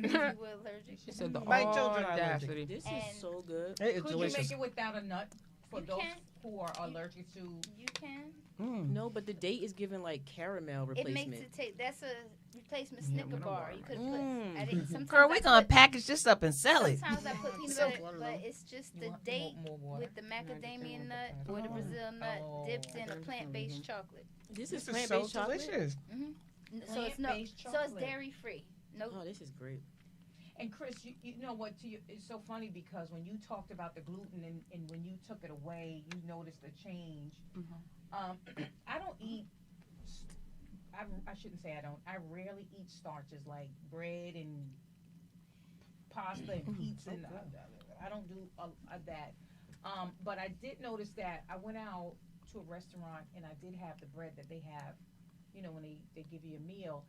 if you were allergic. She said the My children are allergic. audacity. This And- is so good. It is Could you make it without a nut for You those can. who are allergic to? You can. No, but the date is giving like caramel It replacement. makes it take. That's a replacement Yeah, Snicker I'm bar. gonna You could Mm. put. I didn't. Sometimes Girl, I we're gonna put- package this up and sell it. Sometimes I put peanut So- butter, but it's just the date with the macadamia nut or the Brazil nut dipped in a plant-based chocolate. This is This is so plant-based chocolate. delicious. So it's no. Plant-based So it's chocolate. dairy-free. No. Oh, this is great. And Chris, you know what? It's so funny because when you talked about the gluten and when you took it away, you noticed a change. I don't eat. I shouldn't say I don't. I rarely eat starches like bread and pasta and pizza. And I don't do that. But I did notice that I went out to a restaurant and I did have the bread that they have, you know, when they give you a meal.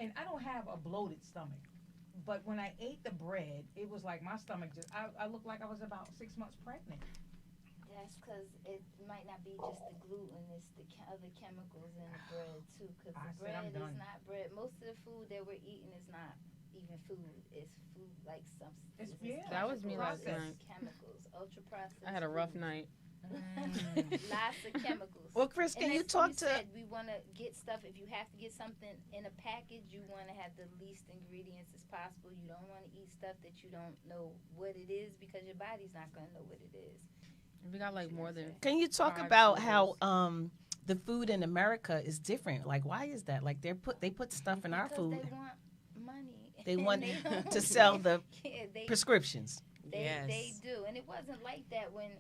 And I don't have a bloated stomach. But when I ate the bread, it was like my stomach I looked like I was about 6 months pregnant. That's because it might not be just the gluten, it's the other chemicals in the bread too. Because I the said I'm bread is done. not bread. Most of the food that we're eating is not even food. It's food like substances. Yeah, That was me last processed. night. Chemicals, ultra processed. I had a rough foods. night. Lots of chemicals. Well, Chris, can And you that's talk what to? said, we want to get stuff. If you have to get something in a package, you want to have the least ingredients as possible. You don't want to eat stuff that you don't know what it is because your body's not going to know what it is. We got like more than. Can you talk 5 about flavors. how the food in America is different? Like, why is that? Like, they put stuff in our Because food. they want money. They want don't- to sell the Yeah, prescriptions. They Yes. do, and it wasn't like that when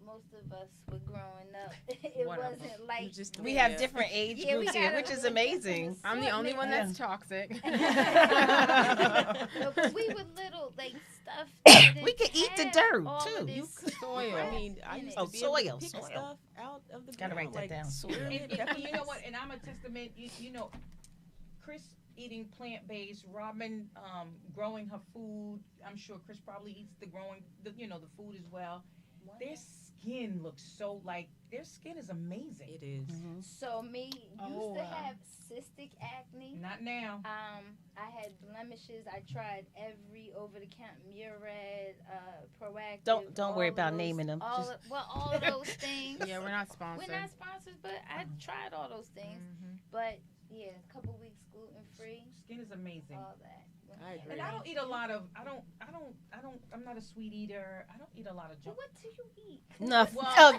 most of us were growing up. It Whatever. wasn't like Just the We way have it- different age Yeah, we groups here, got which a is little amazing. different I'm the only one assortment. that's toxic. No, but we were little, like stuff. That We could eat the had dirt, all of too. this You could Soil. I mean, I in used it. to be able to soil, pick soil. stuff out of the Gotta ground, write that like down. soil. You know what? And I'm a testament. You know, Chris eating plant based, Robin growing her food. I'm sure Chris probably eats the food as well. Their skin looks so their skin is amazing. It is. So me used to have cystic acne. Not now. I had blemishes. I tried every over-the-counter Murad, Proactive. Don't worry all of about those- naming them. All Just- all of those things. Yeah, we're not sponsored. We're not sponsors, but I tried all those things. Mhm. But yeah, a couple weeks gluten free, Skin is amazing. all that. I agree. And I don't eat a lot of. I'm not a sweet eater. I don't eat a lot of But junk. what do you eat? No, Well,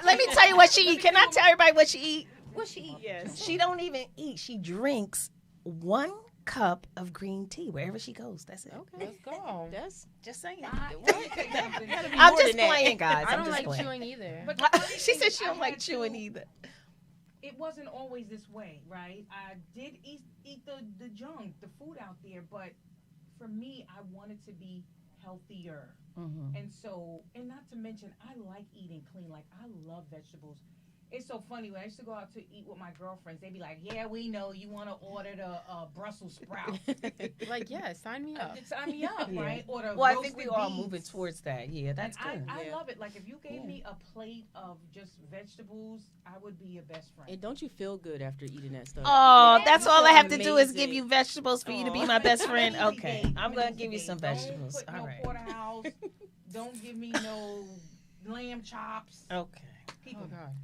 let me tell you what she eat. Can I tell everybody what she eat? What she eat? Yes. She don't even eat. She drinks 1 cup of green tea wherever she goes. That's it. Okay, Let's go. that's Just saying. gotta be I'm more just than that. playing, guys. I I'm don't just like playing. chewing either. But the funny She thing said is, she I don't like had chewing to- either. It wasn't always this way, right? I did eat the junk, the food out there, but for me, I wanted to be healthier. Mm-hmm. And so, and not to mention, I like eating clean. Like, I love vegetables. It's so funny. When I used to go out to eat with my girlfriends, they'd be like, yeah, we know you want to order the Brussels sprouts. Like, yeah, sign me up. Sign me up, Yeah. right? Or the Well, I think we roasted all beets. moving towards that. Yeah, that's And good. I Yeah. love it. Like, if you gave Yeah. me a plate of just vegetables, I would be your best friend. And don't you feel good after eating that stuff? Oh, Yeah. that's You all I feel have to do is give amazing. you vegetables for you to be Aw. my best friend. Easy Okay, bake. I'm an gonna easy give you bake. some Don't vegetables. put All no right. porterhouse. Don't give me no lamb chops. Okay. People, Oh God.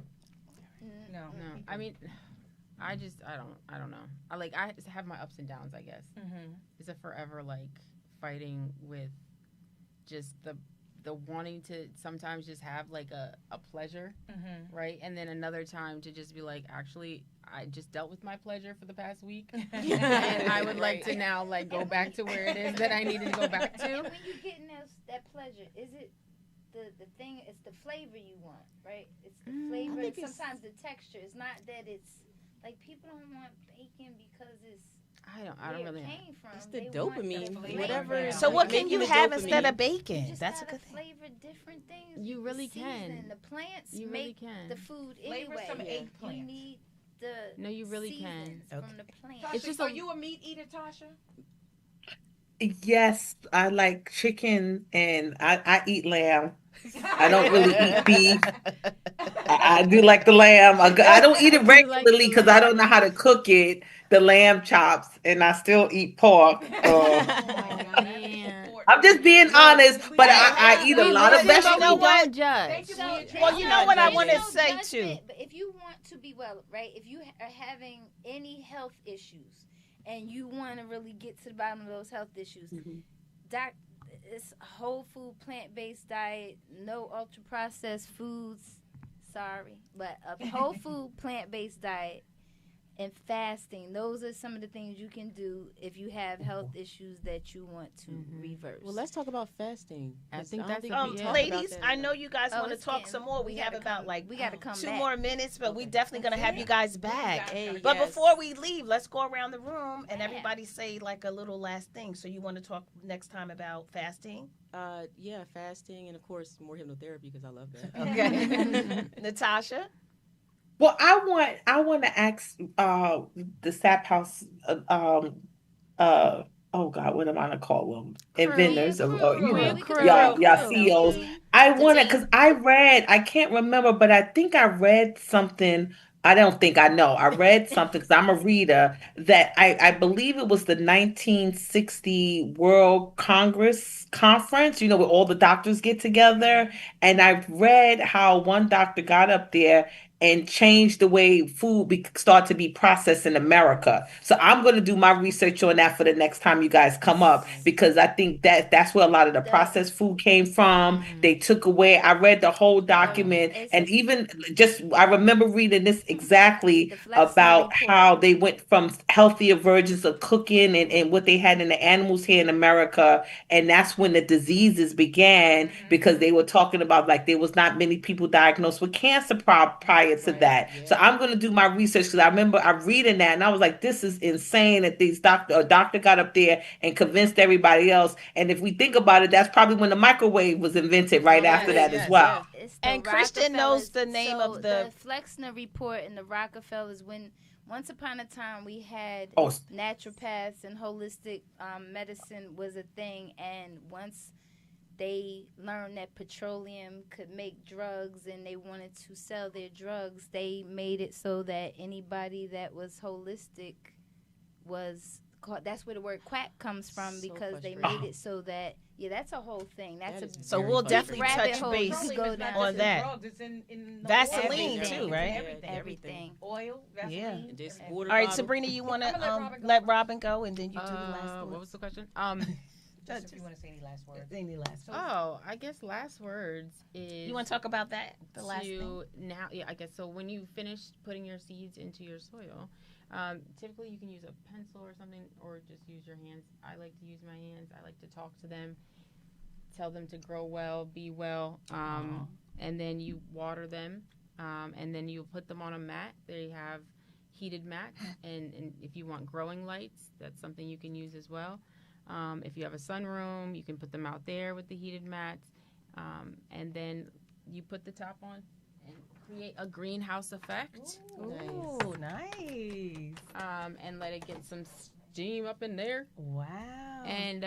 no, No, people. I mean, I don't know. I have my ups and downs. I guess Mhm. it's a forever fighting with just the wanting to sometimes just have a pleasure, Mhm. right? And then another time to just be like, actually, I just dealt with my pleasure for the past week, and I would like to now go back to where it is that I needed to go back And to. when you getting that pleasure, is it the thing? It's the flavor you want, right? It's the flavor. think And it's- sometimes the texture. It's not that it's like people don't want bacon because it's I don't where really it know. came from. It's the They want dopamine, flavor. whatever. Yeah. So what can making you the have dopamine. instead of You bacon? just That's a gotta good thing. flavor different things. You with really the season. can. The plants You really make can. the food Flavor anyway. some Yeah. eggplant. You need the No, you really can. seasons Okay. from the plant. Tasha, It's just are a- you a meat eater, Tasha? Yes, I like chicken and I eat lamb. I don't really eat beef. I do like the lamb. I don't eat it I do like the regularly because I don't know how to cook it. The lamb chops, and I still eat pork. Oh my God, that's Man. important. I'm just being honest, but I eat a We lot of listen, but vegetables. You know we what? don't judge. Thank you. So, Well, you know what I there's wanna no say, judgment, too. But if you want to be well, right? If you are having any health issues and you want to really get to the bottom of those health issues, it's a whole food, plant based diet, no ultra processed foods. Sorry, but a whole food, plant based diet. And fasting, those are some of the things you can do if you have health issues that you want to reverse. Well, let's talk about fasting. I 'cause think don't that's we a talked big- about Ladies, that I enough. know you guys Oh, want to it's talk getting- some more. We have gotta about come- we gotta come 2 back. more minutes, but we Okay. definitely gonna have you guys back. Hey, But yes. before we leave, let's go around the room and Yeah. everybody say a little last thing. So you want to talk next time about fasting? Yeah, fasting and of course more hypnotherapy because I love that. Okay. Natasha? Well, I want to ask the Sap House oh God, what am I gonna call them? Inventors or Crew. y'all CEOs. I want to, because I can't remember, but I think I read something I don't think I know. I read something because I'm a reader that I believe it was the 1960 World Congress Conference, where all the doctors get together. And I've read how one doctor got up there and changed the way food start to be processed in America. So I'm going to do my research on that for the next time you guys come up because I think that's where a lot of the The processed food came from. They took away. I read the whole document, it's and even just I remember reading this exactly the Flexner about report. how they went from healthier versions of cooking and what they had in the animals here in America, and that's when the diseases began because they were talking about like there was not many people diagnosed with cancer prior to Right. that. So Yeah. I'm going to do my research because I remember I'm reading that and I was like, this is insane that a doctor got up there and convinced everybody else. And if we think about it, that's probably when the microwave was invented right after Yes, that as yes, well. yeah. It's the And Christian knows the name so of the. Flexner report and the Rockefellers. When once upon a time we had Oh, naturopaths and holistic medicine was a thing, and once they learned that petroleum could make drugs and they wanted to sell their drugs, they made it so that anybody that was holistic was called. That's where the word quack comes from, So because they frustrating. made it so that that's a whole thing. That's That is a So very we'll frustrating. definitely rabbit touch hole base you could go down on to. that. Drugs, it's in the Vaseline oil, too, right? Everything. Everything. Oil, Vaseline. Yeah. And just everything. water All right, bottle. Sabrina, you want I'm gonna let to Robin go let first. Robin go, and then you do the last What one. was the question? Just if you want to say any last words. Any last one? Oh, I guess last words is You want to talk about that? The last thing. to now. Yeah, I guess so. When you finish putting your seeds into your soil, typically you can use a pencil or something, or just use your hands. I like to use my hands. I like to talk to them, tell them to grow well, be well, and then you water them, and then you put them on a mat. They have heated mats, and if you want growing lights, that's something you can use as well. If you have a sunroom, you can put them out there with the heated mats, and then you put the top on and create a greenhouse effect, Ooh, nice. and let it get some steam up in there. Wow. And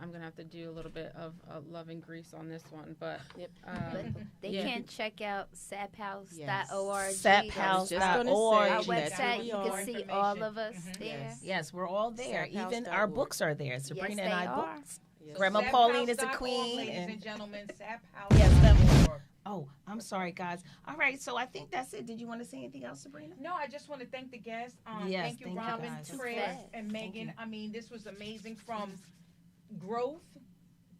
I'm gonna have to do a little bit of love and grease on this one, but But they yeah. can check out saphouse.org. Saphouse.org. Our That's where website, we you are. can see all of us there. Yes. Yes, we're all there. Even our Saphouse.org. books are there. Sabrina and they I are. books. Yes. Grandma Pauline is a queen. Ladies and- and gentlemen, Yes, saphouse.org. Oh, I'm sorry, guys. All right, so I think that's it. Did you want to say anything else, Sabrina? No, I just want to thank the guests. Yes, Thank you, thank you, Robin, guys. Chris, Yes. and Thank Megan. you. I mean, this was amazing from growth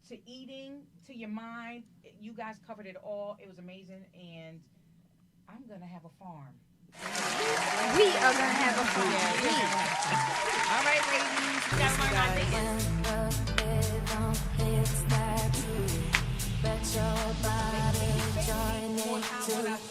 to eating to your mind. You guys covered it all. It was amazing, and I'm gonna have a farm. We are going to have a fun. All right, ladies. We got to learn our dance. When the rhythm hits that groove, let your body join it too.